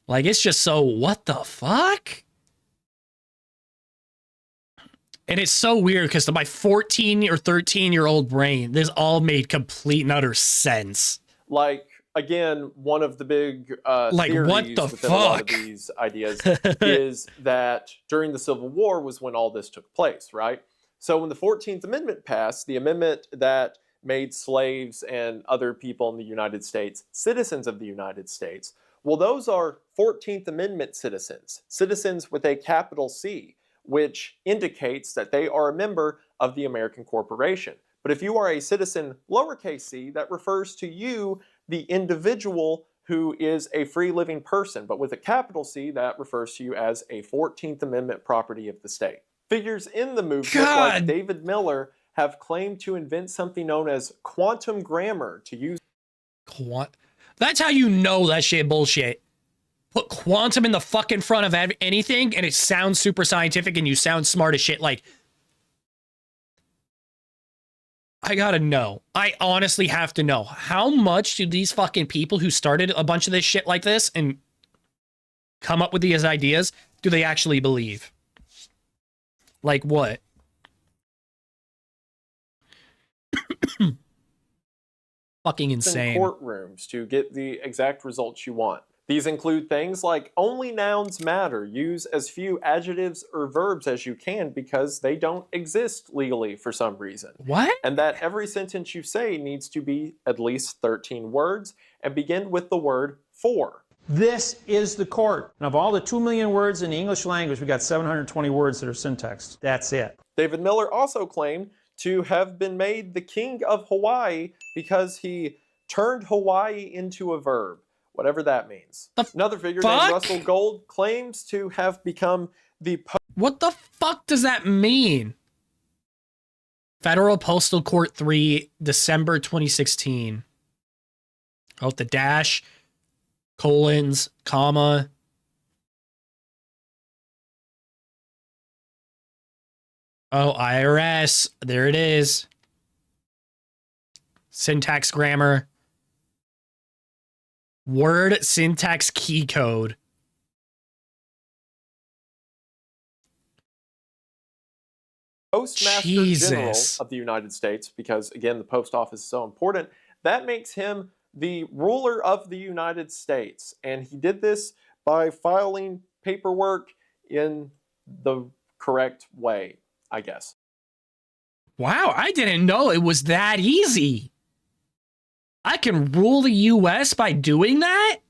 Like, it's just so, what the fuck? And it's so weird because to my 14 or 13-year-old brain, this all made complete and utter sense. Like, again, one of the big like, theories what the within fuck? a lot of these ideas is that during the Civil War was when all this took place, right? So when the 14th Amendment passed, the amendment that made slaves and other people in the United States citizens of the United States, well, those are 14th Amendment citizens, citizens with a capital C, which indicates that they are a member of the American corporation. But if you are a citizen, lowercase c, that refers to you, the individual who is a free living person. But with a capital C, that refers to you as a 14th Amendment property of the state. Figures in the movement like David Miller have claimed to invent something known as quantum grammar to use. That's how you know that shit bullshit. Put quantum in the fucking front of anything, and it sounds super scientific, and you sound smart as shit. Like, I gotta know. I honestly have to know. How much do these fucking people who started a bunch of this shit like this and come up with these ideas, do they actually believe? Like what? Fucking insane. In courtrooms to get the exact results you want. These include things like only nouns matter. Use as few adjectives or verbs as you can because they don't exist legally for some reason. What? And that every sentence you say needs to be at least 13 words and begin with the word for. This is the court. And of all the 2 million words in the English language, we got 720 words that are syntaxed. That's it. David Miller also claimed to have been made the king of Hawaii because he turned Hawaii into a verb. Whatever that means. Another figure named Russell Gold claims to have become the... What the fuck does that mean? Federal Postal Court 3, December 2016. Oh, the dash, colons, comma. Oh, IRS. There it is. Syntax grammar. Word syntax key code. Postmaster General of the United States, because again, the post office is so important, that makes him the ruler of the United States. And he did this by filing paperwork in the correct way, I guess. Wow, I didn't know it was that easy. I can rule the US by doing that?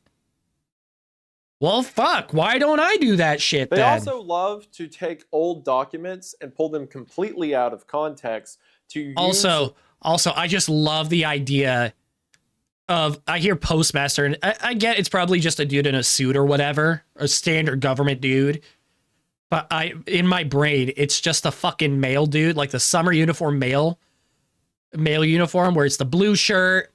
Well, fuck, why don't I do that shit then? They also love to take old documents and pull them completely out of context to use... Also, I just love the idea of, I hear postmaster, and I get it's probably just a dude in a suit or whatever, a standard government dude. But in my brain, it's just a fucking male dude, like the summer uniform male uniform, where it's the blue shirt,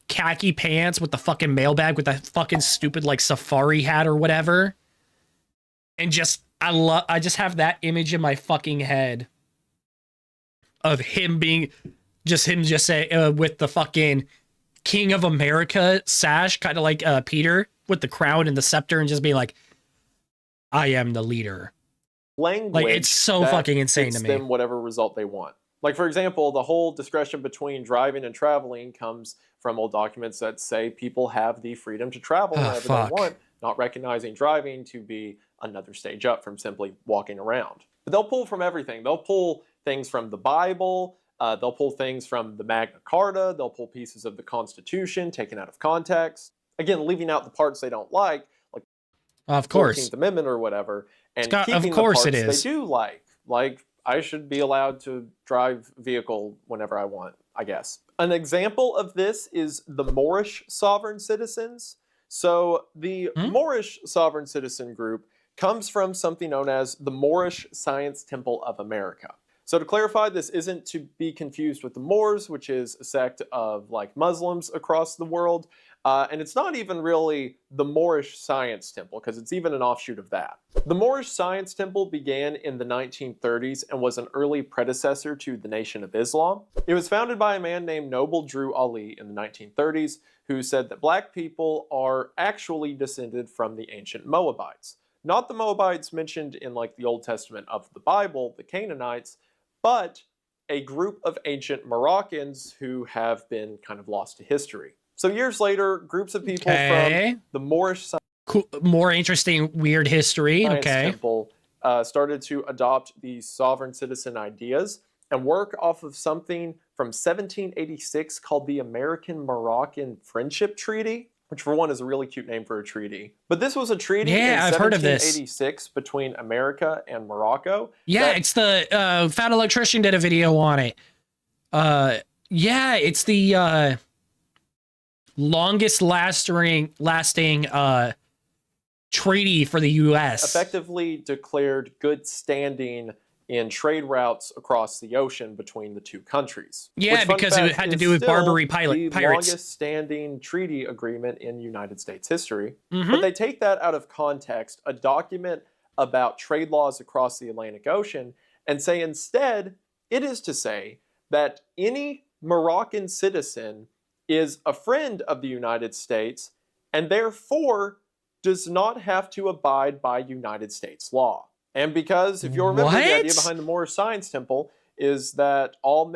khaki pants with the fucking mailbag with that fucking stupid like safari hat or whatever. And just, I just have that image in my fucking head of him being, just say, with the fucking King of America sash, kind of like Peter with the crown and the scepter, and just being like, I am the leader. Language, like, it's so fucking insane to me. Them whatever result they want. Like, for example, the whole discretion between driving and traveling comes from old documents that say people have the freedom to travel wherever they want, not recognizing driving to be another stage up from simply walking around. But they'll pull from everything. They'll pull things from the Bible. They'll pull things from the Magna Carta. They'll pull pieces of the Constitution taken out of context. Again, leaving out the parts they don't like of course, 14th Amendment or whatever, and keeping of course the parts it is. they do like I should be allowed to drive vehicle whenever I want, I guess. An example of this is the Moorish sovereign citizens. So the Moorish sovereign citizen group comes from something known as the Moorish Science Temple of America. So to clarify, this isn't to be confused with the Moors, which is a sect of like Muslims across the world. And it's not even really the Moorish Science Temple, because it's even an offshoot of that. The Moorish Science Temple began in the 1930s and was an early predecessor to the Nation of Islam. It was founded by a man named Noble Drew Ali in the 1930s, who said that black people are actually descended from the ancient Moabites. Not the Moabites mentioned in like the Old Testament of the Bible, the Canaanites, but a group of ancient Moroccans who have been kind of lost to history. So years later, groups of people from the Moorish more interesting weird history Temple started to adopt these sovereign citizen ideas and work off of something from 1786 called the American-Moroccan Friendship Treaty, which for one is a really cute name for a treaty. But this was a treaty in I've heard of this. 1786 between America and Morocco. Yeah, it's the Fat Electrician did a video on it. Yeah, it's the longest lasting treaty for the U.S. Effectively declared good standing in trade routes across the ocean between the two countries. Yeah, because it had to do with Barbary pirates. The longest standing treaty agreement in United States history. But they take that out of context, a document about trade laws across the Atlantic Ocean, and say instead, it is to say that any Moroccan citizen is a friend of the United States and therefore does not have to abide by United States law. And because, if you remember, the idea behind the Moorish Science Temple is that all...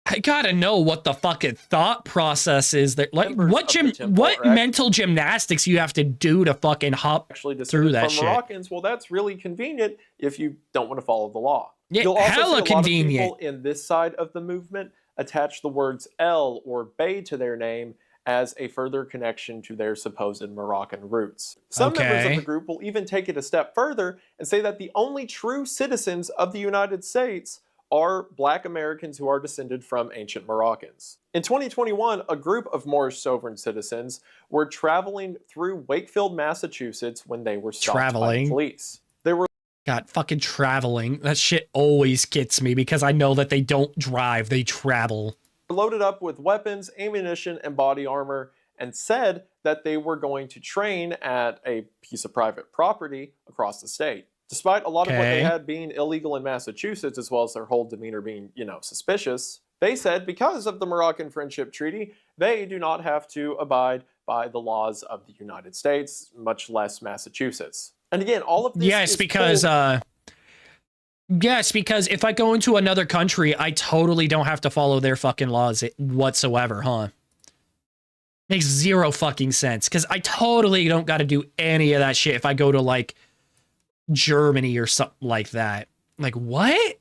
I gotta know what the fucking thought process is there. Like, what mental gymnastics you have to do to fucking hop through that shit. Moroccans, well, that's really convenient if you don't want to follow the law. Yeah, you'll also hella see a convenient. lot of people in this side of the movement attach the words El or Bey to their name as a further connection to their supposed Moroccan roots. Some members of the group will even take it a step further and say that the only true citizens of the United States are Black Americans who are descended from ancient Moroccans. In 2021, a group of Moorish sovereign citizens were traveling through Wakefield, Massachusetts when they were stopped by the police. They were fucking traveling. That shit always gets me because I know that they don't drive, they travel. Loaded up with weapons, ammunition, and body armor, and said that they were going to train at a piece of private property across the state. Despite a lot of what they had being illegal in Massachusetts, as well as their whole demeanor being, suspicious, they said because of the Moroccan Friendship Treaty, they do not have to abide by the laws of the United States, much less Massachusetts. And again, all of this Yes, because if I go into another country, I totally don't have to follow their fucking laws whatsoever, huh? Makes zero fucking sense, because I totally don't got to do any of that shit if I go to, like, Germany or something like that. Like, what?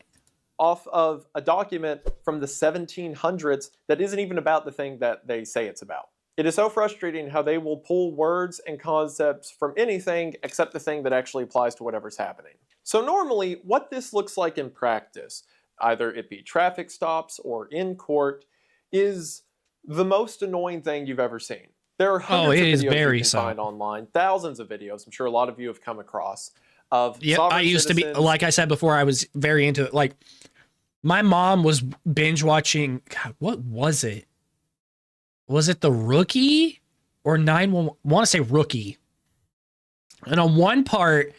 Off of a document from the 1700s that isn't even about the thing that they say it's about. It is so frustrating how they will pull words and concepts from anything except the thing that actually applies to whatever's happening. So normally, what this looks like in practice, either it be traffic stops or in court, is the most annoying thing you've ever seen. There are hundreds of videos you can find online, thousands of videos, I'm sure a lot of you have come across, of I used to be, like I said before, I was very into it. Like, my mom was binge watching, God, what was it? was it the Rookie or 911? I want to say Rookie. And on one part,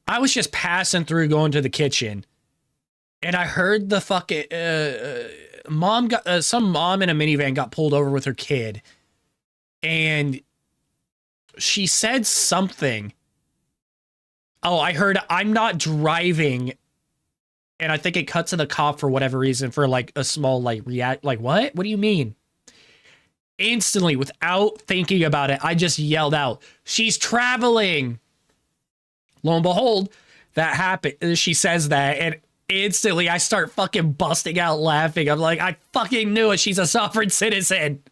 I was just passing through going to the kitchen, and I heard the fucking some mom in a minivan got pulled over with her kid, and she said something. Oh, I heard, "I'm not driving," and I think it cut to the cop for whatever reason for like a small like react. Like, what? What do you mean? Instantly, without thinking about it, I just yelled out, "She's traveling." Lo and behold, that happened. She says that, and instantly I start fucking busting out laughing. I'm like, I fucking knew it. She's a sovereign citizen.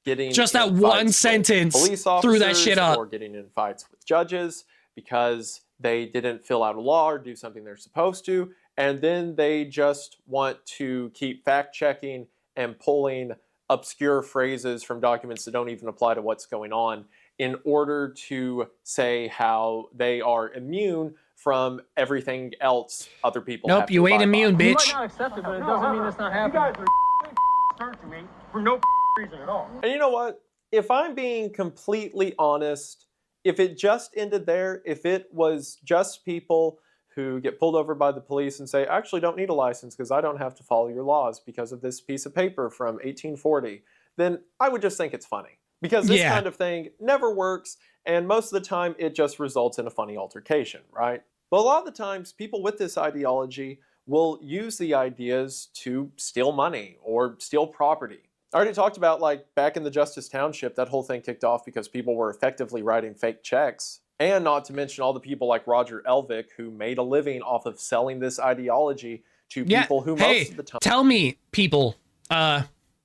Getting just that one sentence threw that shit up. Or getting in fights with judges because they didn't fill out a law or do something they're supposed to. And then they just want to keep fact checking and pulling obscure phrases from documents that don't even apply to what's going on in order to say how they are immune from everything else other people have to you ain't immune, by. bitch. You might not accept it, but it doesn't mean it's not happening. You guys are to me for no reason at all. And you know what? If I'm being completely honest, if it just ended there, if it was just people who get pulled over by the police and say, I actually don't need a license because I don't have to follow your laws because of this piece of paper from 1840, then I would just think it's funny. Because this kind of thing never works, and most of the time it just results in a funny altercation, right? But a lot of the times, people with this ideology will use the ideas to steal money or steal property. I already talked about, like, back in the Justice Township, that whole thing kicked off because people were effectively writing fake checks. And not to mention all the people like Roger Elvick who made a living off of selling this ideology to people who most of the time... Tell me, people,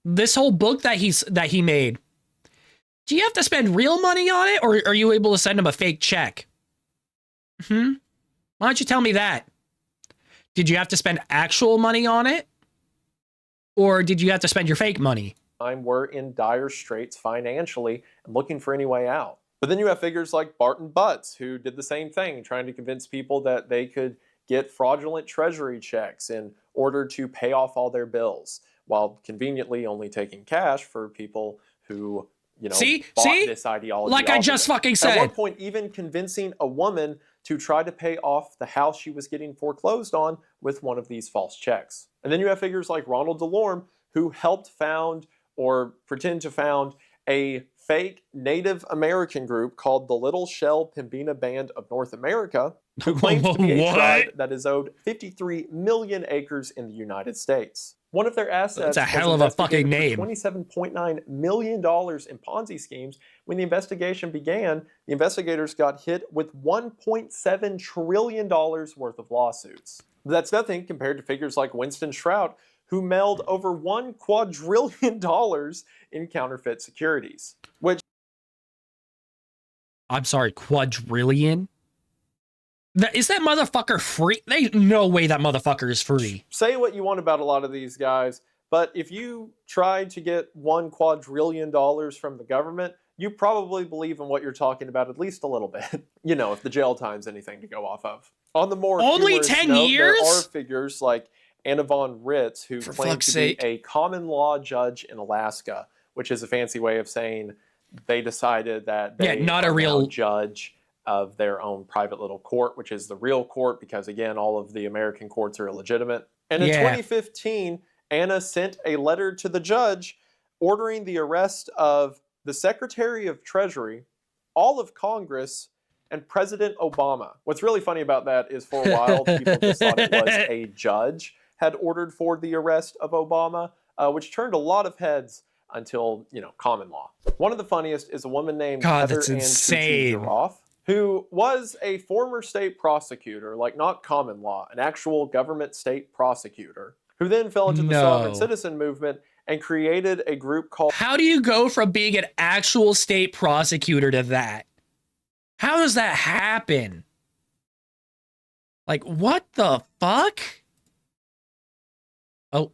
this whole book that he made, do you have to spend real money on it, or are you able to send him a fake check? Why don't you tell me that? Did you have to spend actual money on it? Or did you have to spend your fake money? We're in dire straits financially and looking for any way out. But then you have figures like Barton Butts, who did the same thing, trying to convince people that they could get fraudulent treasury checks in order to pay off all their bills, while conveniently only taking cash for people who... bought this ideology. Like I just fucking said. At one point, even convincing a woman to try to pay off the house she was getting foreclosed on with one of these false checks. And then you have figures like Ronald DeLorme, who helped found or pretend to found a fake Native American group called the Little Shell Pembina Band of North America, who claims to be a tribe that is owed 53 million acres in the United States. One of their assets a hell of a fucking name. $27.9 million in Ponzi schemes. When the investigation began, the investigators got hit with $1.7 trillion worth of lawsuits. That's nothing compared to figures like Winston Shrout, who mailed over $1 quadrillion in counterfeit securities. Which... I'm sorry, quadrillion? Is that motherfucker free? There's no way that motherfucker is free. Say what you want about a lot of these guys, but if you tried to get $1 quadrillion from the government, you probably believe in what you're talking about at least a little bit. If the jail time's anything to go off of. On the more only 10 years? There are figures like Anna Von Ritz, who claimed to be a common law judge in Alaska, which is a fancy way of saying they decided that they not are a real now judge of their own private little court, which is the real court, because again, all of the American courts are illegitimate. And in 2015, Anna sent a letter to the judge ordering the arrest of the Secretary of Treasury, all of Congress, and President Obama. What's really funny about that is for a while, people just thought it was a judge had ordered for the arrest of Obama, which turned a lot of heads until, common law. One of the funniest is a woman named Heather Ann Tutu-Giroff, who was a former state prosecutor, like not common law, an actual government state prosecutor, who then fell into the sovereign citizen movement and created a group called... How do you go from being an actual state prosecutor to that? How does that happen? Like, what the fuck? Oh,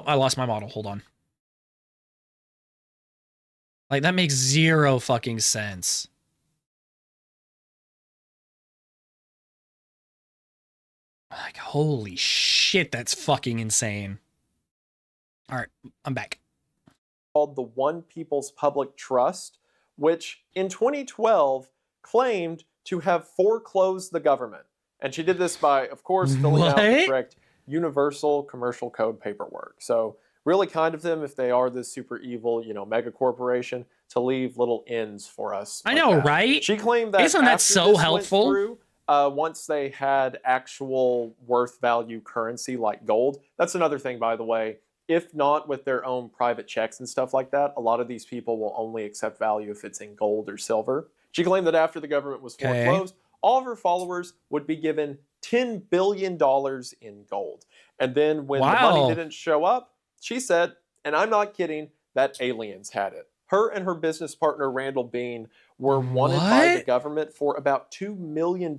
I lost my model. Hold on. Like, that makes zero fucking sense. Like, holy shit, that's fucking insane. All right, I'm back. Called the One People's Public Trust, which in 2012 claimed to have foreclosed the government. And she did this by, of course, filling out the correct universal commercial code paperwork. So really kind of them, if they are this super evil, mega corporation, to leave little ends for us. I know, right? She claimed that isn't that so helpful? Through, once they had actual worth value currency like gold. That's another thing, by the way. If not with their own private checks and stuff like that, a lot of these people will only accept value if it's in gold or silver. She claimed that after the government was foreclosed, all of her followers would be given $10 billion in gold. And then when the money didn't show up, she said, and I'm not kidding, that aliens had it. Her and her business partner, Randall Bean, were wanted by the government for about $2 million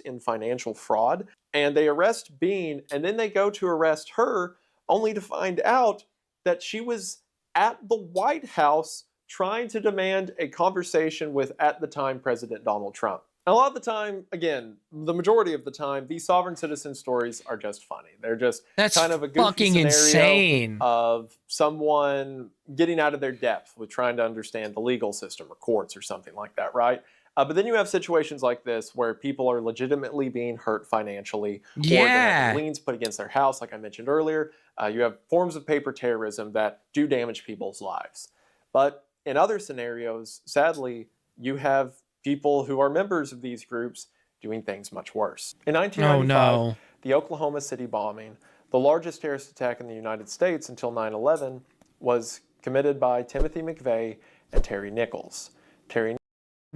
in financial fraud. And they arrest Bean, and then they go to arrest her, only to find out that she was at the White House trying to demand a conversation with, at the time, President Donald Trump. And a lot of the time, again, the majority of the time, these sovereign citizen stories are just funny. They're just kind of a goofy scenario of someone getting out of their depth with trying to understand the legal system or courts or something like that, right? But then you have situations like this where people are legitimately being hurt financially, or they have liens put against their house, like I mentioned earlier. You have forms of paper terrorism that do damage people's lives. But in other scenarios, sadly, you have people who are members of these groups doing things much worse. In 1995, the Oklahoma City bombing, the largest terrorist attack in the United States until 9/11, was committed by Timothy McVeigh and Terry Nichols. I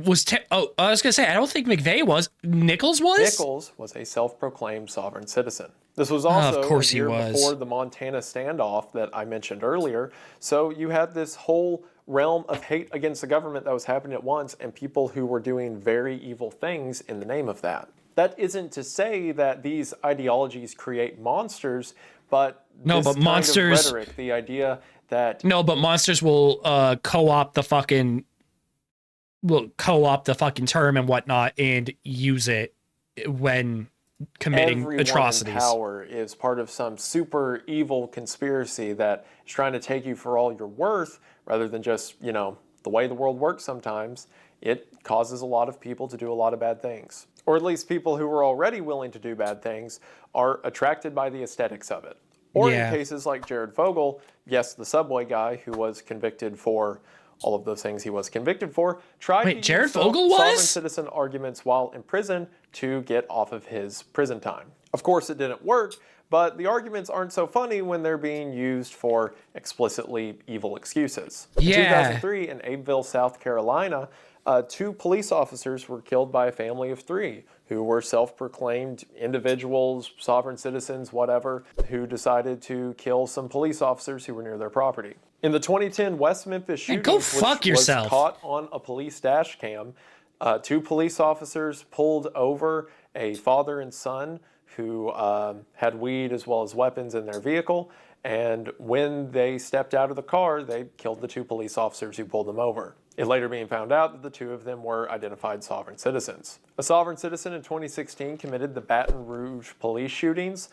was gonna say, I don't think McVeigh was. Nichols was? Nichols was a self-proclaimed sovereign citizen. This was also a year before the Montana standoff that I mentioned earlier. So you had this whole realm of hate against the government that was happening at once, and people who were doing very evil things in the name of that. That isn't to say that these ideologies create monsters, but monsters, of rhetoric, the idea that monsters will co-opt the fucking term and whatnot and use it when committing atrocities. Everyone in power is part of some super evil conspiracy that is trying to take you for all you're worth, rather than just, the way the world works sometimes. It causes a lot of people to do a lot of bad things. Or at least people who are already willing to do bad things are attracted by the aesthetics of it. Or in cases like Jared Fogle, yes, the Subway guy who was convicted for all of those things he was convicted for, tried to use sovereign citizen arguments while in prison to get off of his prison time. Of course, it didn't work, but the arguments aren't so funny when they're being used for explicitly evil excuses. In 2003, in Abbeville, South Carolina, 2 police officers were killed by a family of 3 who were self-proclaimed individuals, sovereign citizens, whatever, who decided to kill some police officers who were near their property. In the 2010 West Memphis shooting, was caught on a police dash cam, 2 police officers pulled over a father and son who had weed as well as weapons in their vehicle, and when they stepped out of the car, they killed the 2 police officers who pulled them over. It later being found out that the 2 of them were identified sovereign citizens. A sovereign citizen in 2016 committed the Baton Rouge police shootings,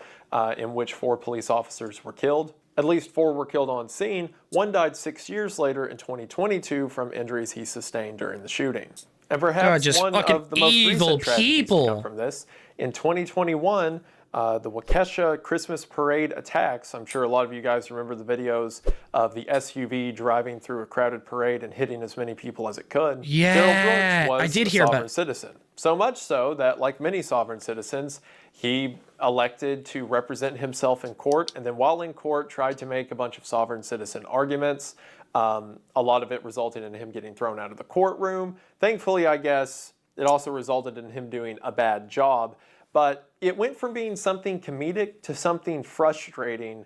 in which 4 police officers were killed. At least 4 were killed on scene. 1 died 6 years later in 2022 from injuries he sustained during the shooting. And perhaps one of the most recent tragedies to come from this, in 2021, the Waukesha Christmas parade attacks. I'm sure a lot of you guys remember the videos of the SUV driving through a crowded parade and hitting as many people as it could. Yeah, Darrell Brooks was I did a hear sovereign citizen. So much so that, like many sovereign citizens, he elected to represent himself in court, and then while in court tried to make a bunch of sovereign citizen arguments. A lot of it resulted in him getting thrown out of the courtroom. Thankfully, I guess, it also resulted in him doing a bad job. But it went from being something comedic to something frustrating,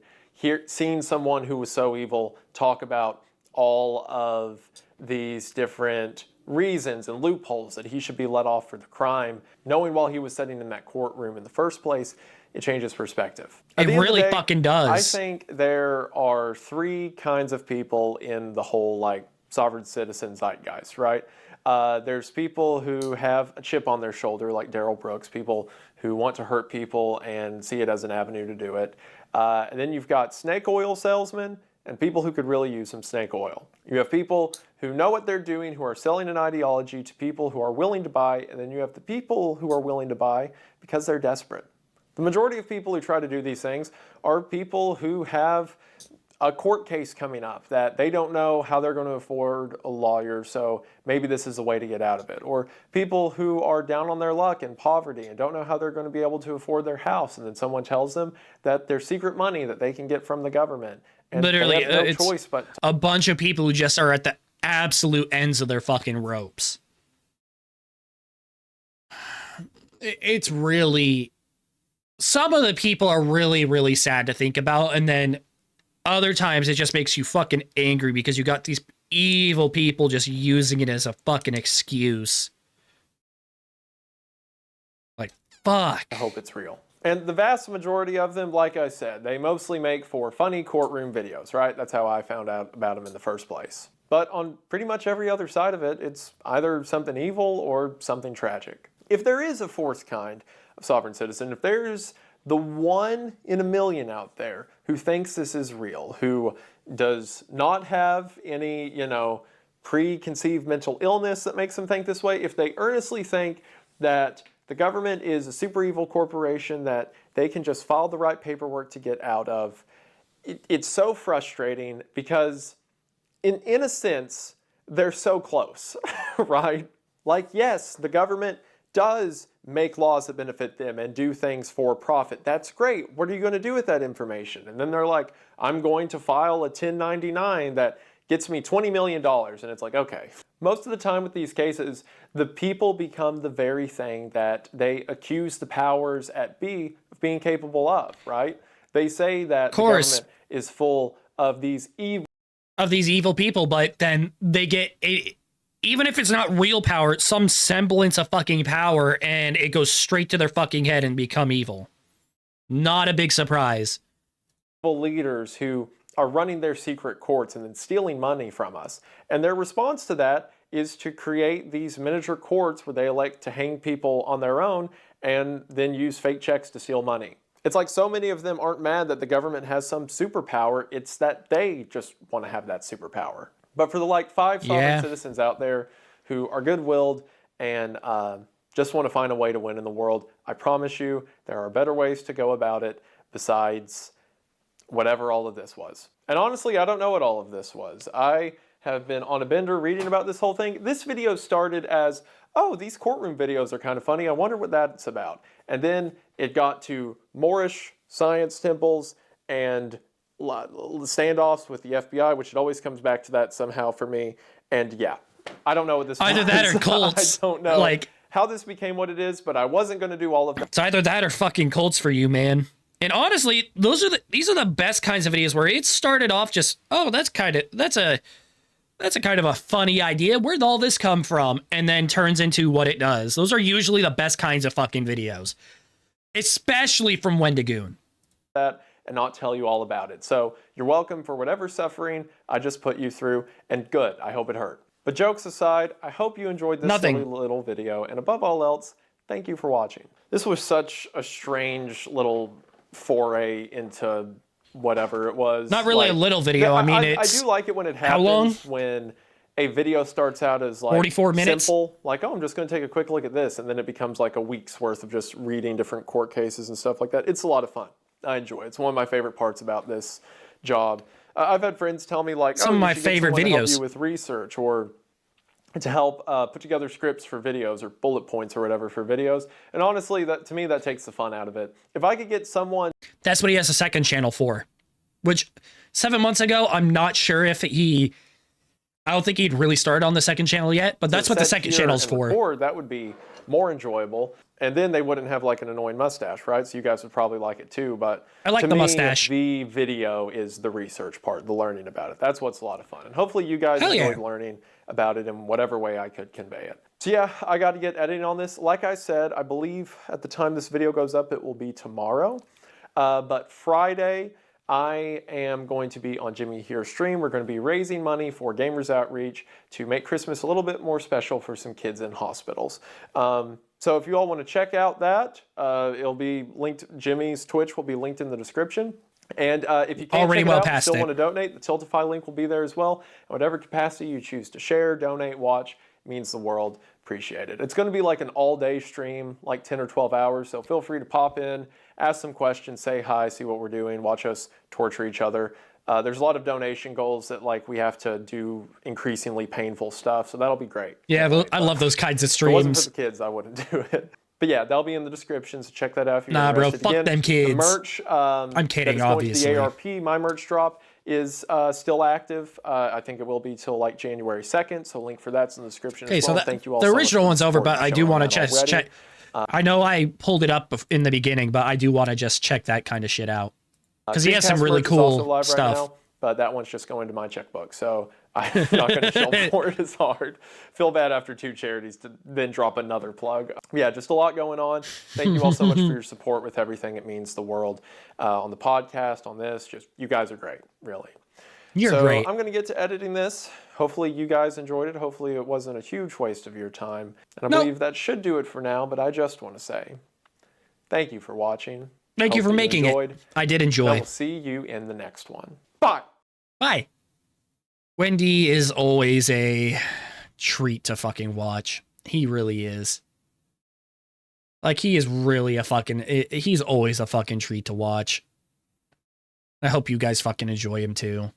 seeing someone who was so evil talk about all of these different reasons and loopholes that he should be let off for the crime, knowing while he was sitting in that courtroom in the first place. It changes perspective. It really fucking does. I think there are 3 kinds of people in the whole sovereign citizen zeitgeist, right? There's people who have a chip on their shoulder, like Darrell Brooks, people who want to hurt people and see it as an avenue to do it. And then you've got snake oil salesmen, and people who could really use some snake oil. You have people who know what they're doing, who are selling an ideology to people who are willing to buy, and then you have the people who are willing to buy because they're desperate. The majority of people who try to do these things are people who have a court case coming up that they don't know how they're going to afford a lawyer, so maybe this is a way to get out of it. Or people who are down on their luck in poverty and don't know how they're going to be able to afford their house, and then someone tells them that there's secret money that they can get from the government. And literally, they have no it's choice but a bunch of people who just are at the absolute ends of their fucking ropes. It's really... Some of the people are really, really sad to think about, and then other times it just makes you fucking angry because you got these evil people just using it as a fucking excuse. Like, fuck. I hope it's real. And the vast majority of them, like I said, they mostly make for funny courtroom videos, right? That's how I found out about them in the first place. But on pretty much every other side of it, it's either something evil or something tragic. If there is a fourth kind of sovereign citizen, if there's the 1 in a million out there who thinks this is real, who does not have any, preconceived mental illness that makes them think this way, if they earnestly think that the government is a super evil corporation that they can just file the right paperwork to get out of, it's so frustrating because in a sense, they're so close, right? Like, yes, the government does make laws that benefit them and do things for profit. That's great. What are you going to do with that information? And then they're like, I'm going to file a 1099 that gets me $20 million. And it's like, okay. Most of the time with these cases, the people become the very thing that they accuse the powers at be of being capable of, right? They say that the government is full of these evil people, but then they get even if it's not real power, it's some semblance of fucking power, and it goes straight to their fucking head and become evil. Not a big surprise. Leaders who are running their secret courts and then stealing money from us. And their response to that is to create these miniature courts where they elect to hang people on their own and then use fake checks to steal money. It's like so many of them aren't mad that the government has some superpower, it's that they just want to have that superpower. But for the 5 sovereign citizens out there who are good-willed and just want to find a way to win in the world, I promise you there are better ways to go about it besides whatever all of this was. And honestly, I don't know what all of this was. I have been on a bender reading about this whole thing. This video started as, oh, these courtroom videos are kind of funny. I wonder what that's about. And then it got to Moorish science temples and standoffs with the FBI, which it always comes back to that somehow for me. And yeah, I don't know what this was. Either that or cults. I don't know how this became what it is, but I wasn't going to do all of that. It's either that or fucking cults for you, man. And honestly, these are the best kinds of videos where it started off just, oh, that's a kind of a funny idea. Where'd all this come from? And then turns into what it does. Those are usually the best kinds of fucking videos, especially from Wendigoon. That and not tell you all about it. So you're welcome for whatever suffering I just put you through, and good, I hope it hurt. But jokes aside, I hope you enjoyed this silly little video, and above all else, thank you for watching. This was such a strange little foray into whatever it was. Not really a little video. I mean, I do like it when it happens. How long? When a video starts out as 44 minutes. Simple, like, oh, I'm just going to take a quick look at this, and then it becomes like a week's worth of just reading different court cases and stuff like that. It's a lot of fun. I enjoy it. It's one of my favorite parts about this job. I've had friends tell me some of my favorite videos to help you with research or to help put together scripts for videos or bullet points or whatever for videos. And honestly, to me, that takes the fun out of it. If I could get someone... That's what he has a second channel for, which 7 months ago, I'm not sure if I don't think he'd really started on the second channel yet, but that's what the second channel's for. That would be more enjoyable. And then they wouldn't have an annoying mustache, right? So you guys would probably like it too. But I like the mustache. The video is the research part, the learning about it. That's what's a lot of fun. And hopefully you guys enjoyed learning about it in whatever way I could convey it. So yeah, I got to get editing on this. Like I said, I believe at the time this video goes up, it will be tomorrow. But Friday, I am going to be on Jimmy Here's stream. We're going to be raising money for Gamers Outreach to make Christmas a little bit more special for some kids in hospitals. So if you all want to check out that, it'll be linked. Jimmy's Twitch will be linked in the description. And if you can't check it out, still want to donate, the Tiltify link will be there as well. In whatever capacity you choose to share, donate, watch, it means the world. Appreciate it. It's going to be like an all-day stream, like 10 or 12 hours, so feel free to pop in, ask some questions, say hi, see what we're doing, watch us torture each other. There's a lot of donation goals that like we have to do increasingly painful stuff, so that'll be great. Yeah, I love those kinds of streams. If it wasn't for the kids, I wouldn't do it. But yeah, that'll be in the description, so check that out if you're interested. Nah, bro, fuck them kids. The merch, I'm kidding, obviously. The ARP, my merch drop is still active. I think it will be till like January 2nd, so link for that's in the description as well. Thank you all the so original much one's over, but I do want to check. I know I pulled it up in the beginning, but I do want to just check that kind of shit out. Because he has some really cool stuff. Right now, but that one's just going to my checkbook, so I'm not going to shell for it as hard. Feel bad after 2 charities to then drop another plug. Yeah, just a lot going on. Thank you all so much for your support with everything. It means the world on the podcast, on this. Just you guys are great, really. You're great. I'm going to get to editing this. Hopefully you guys enjoyed it. Hopefully it wasn't a huge waste of your time. And I believe that should do it for now, but I just want to say thank you for watching. Thank you for making it. I did enjoy. I will see you in the next one. Bye. Bye. Wendy is always a treat to fucking watch. He really is. Like, he is really he's always a fucking treat to watch. I hope you guys fucking enjoy him too.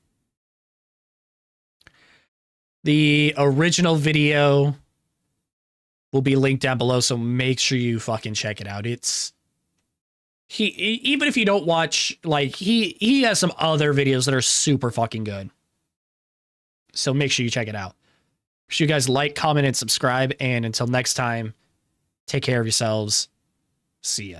The original video will be linked down below, so make sure you fucking check it out. Even if you don't watch, like, he has some other videos that are super fucking good. So make sure you check it out. Make sure you guys like, comment, and subscribe. And until next time, take care of yourselves. See ya.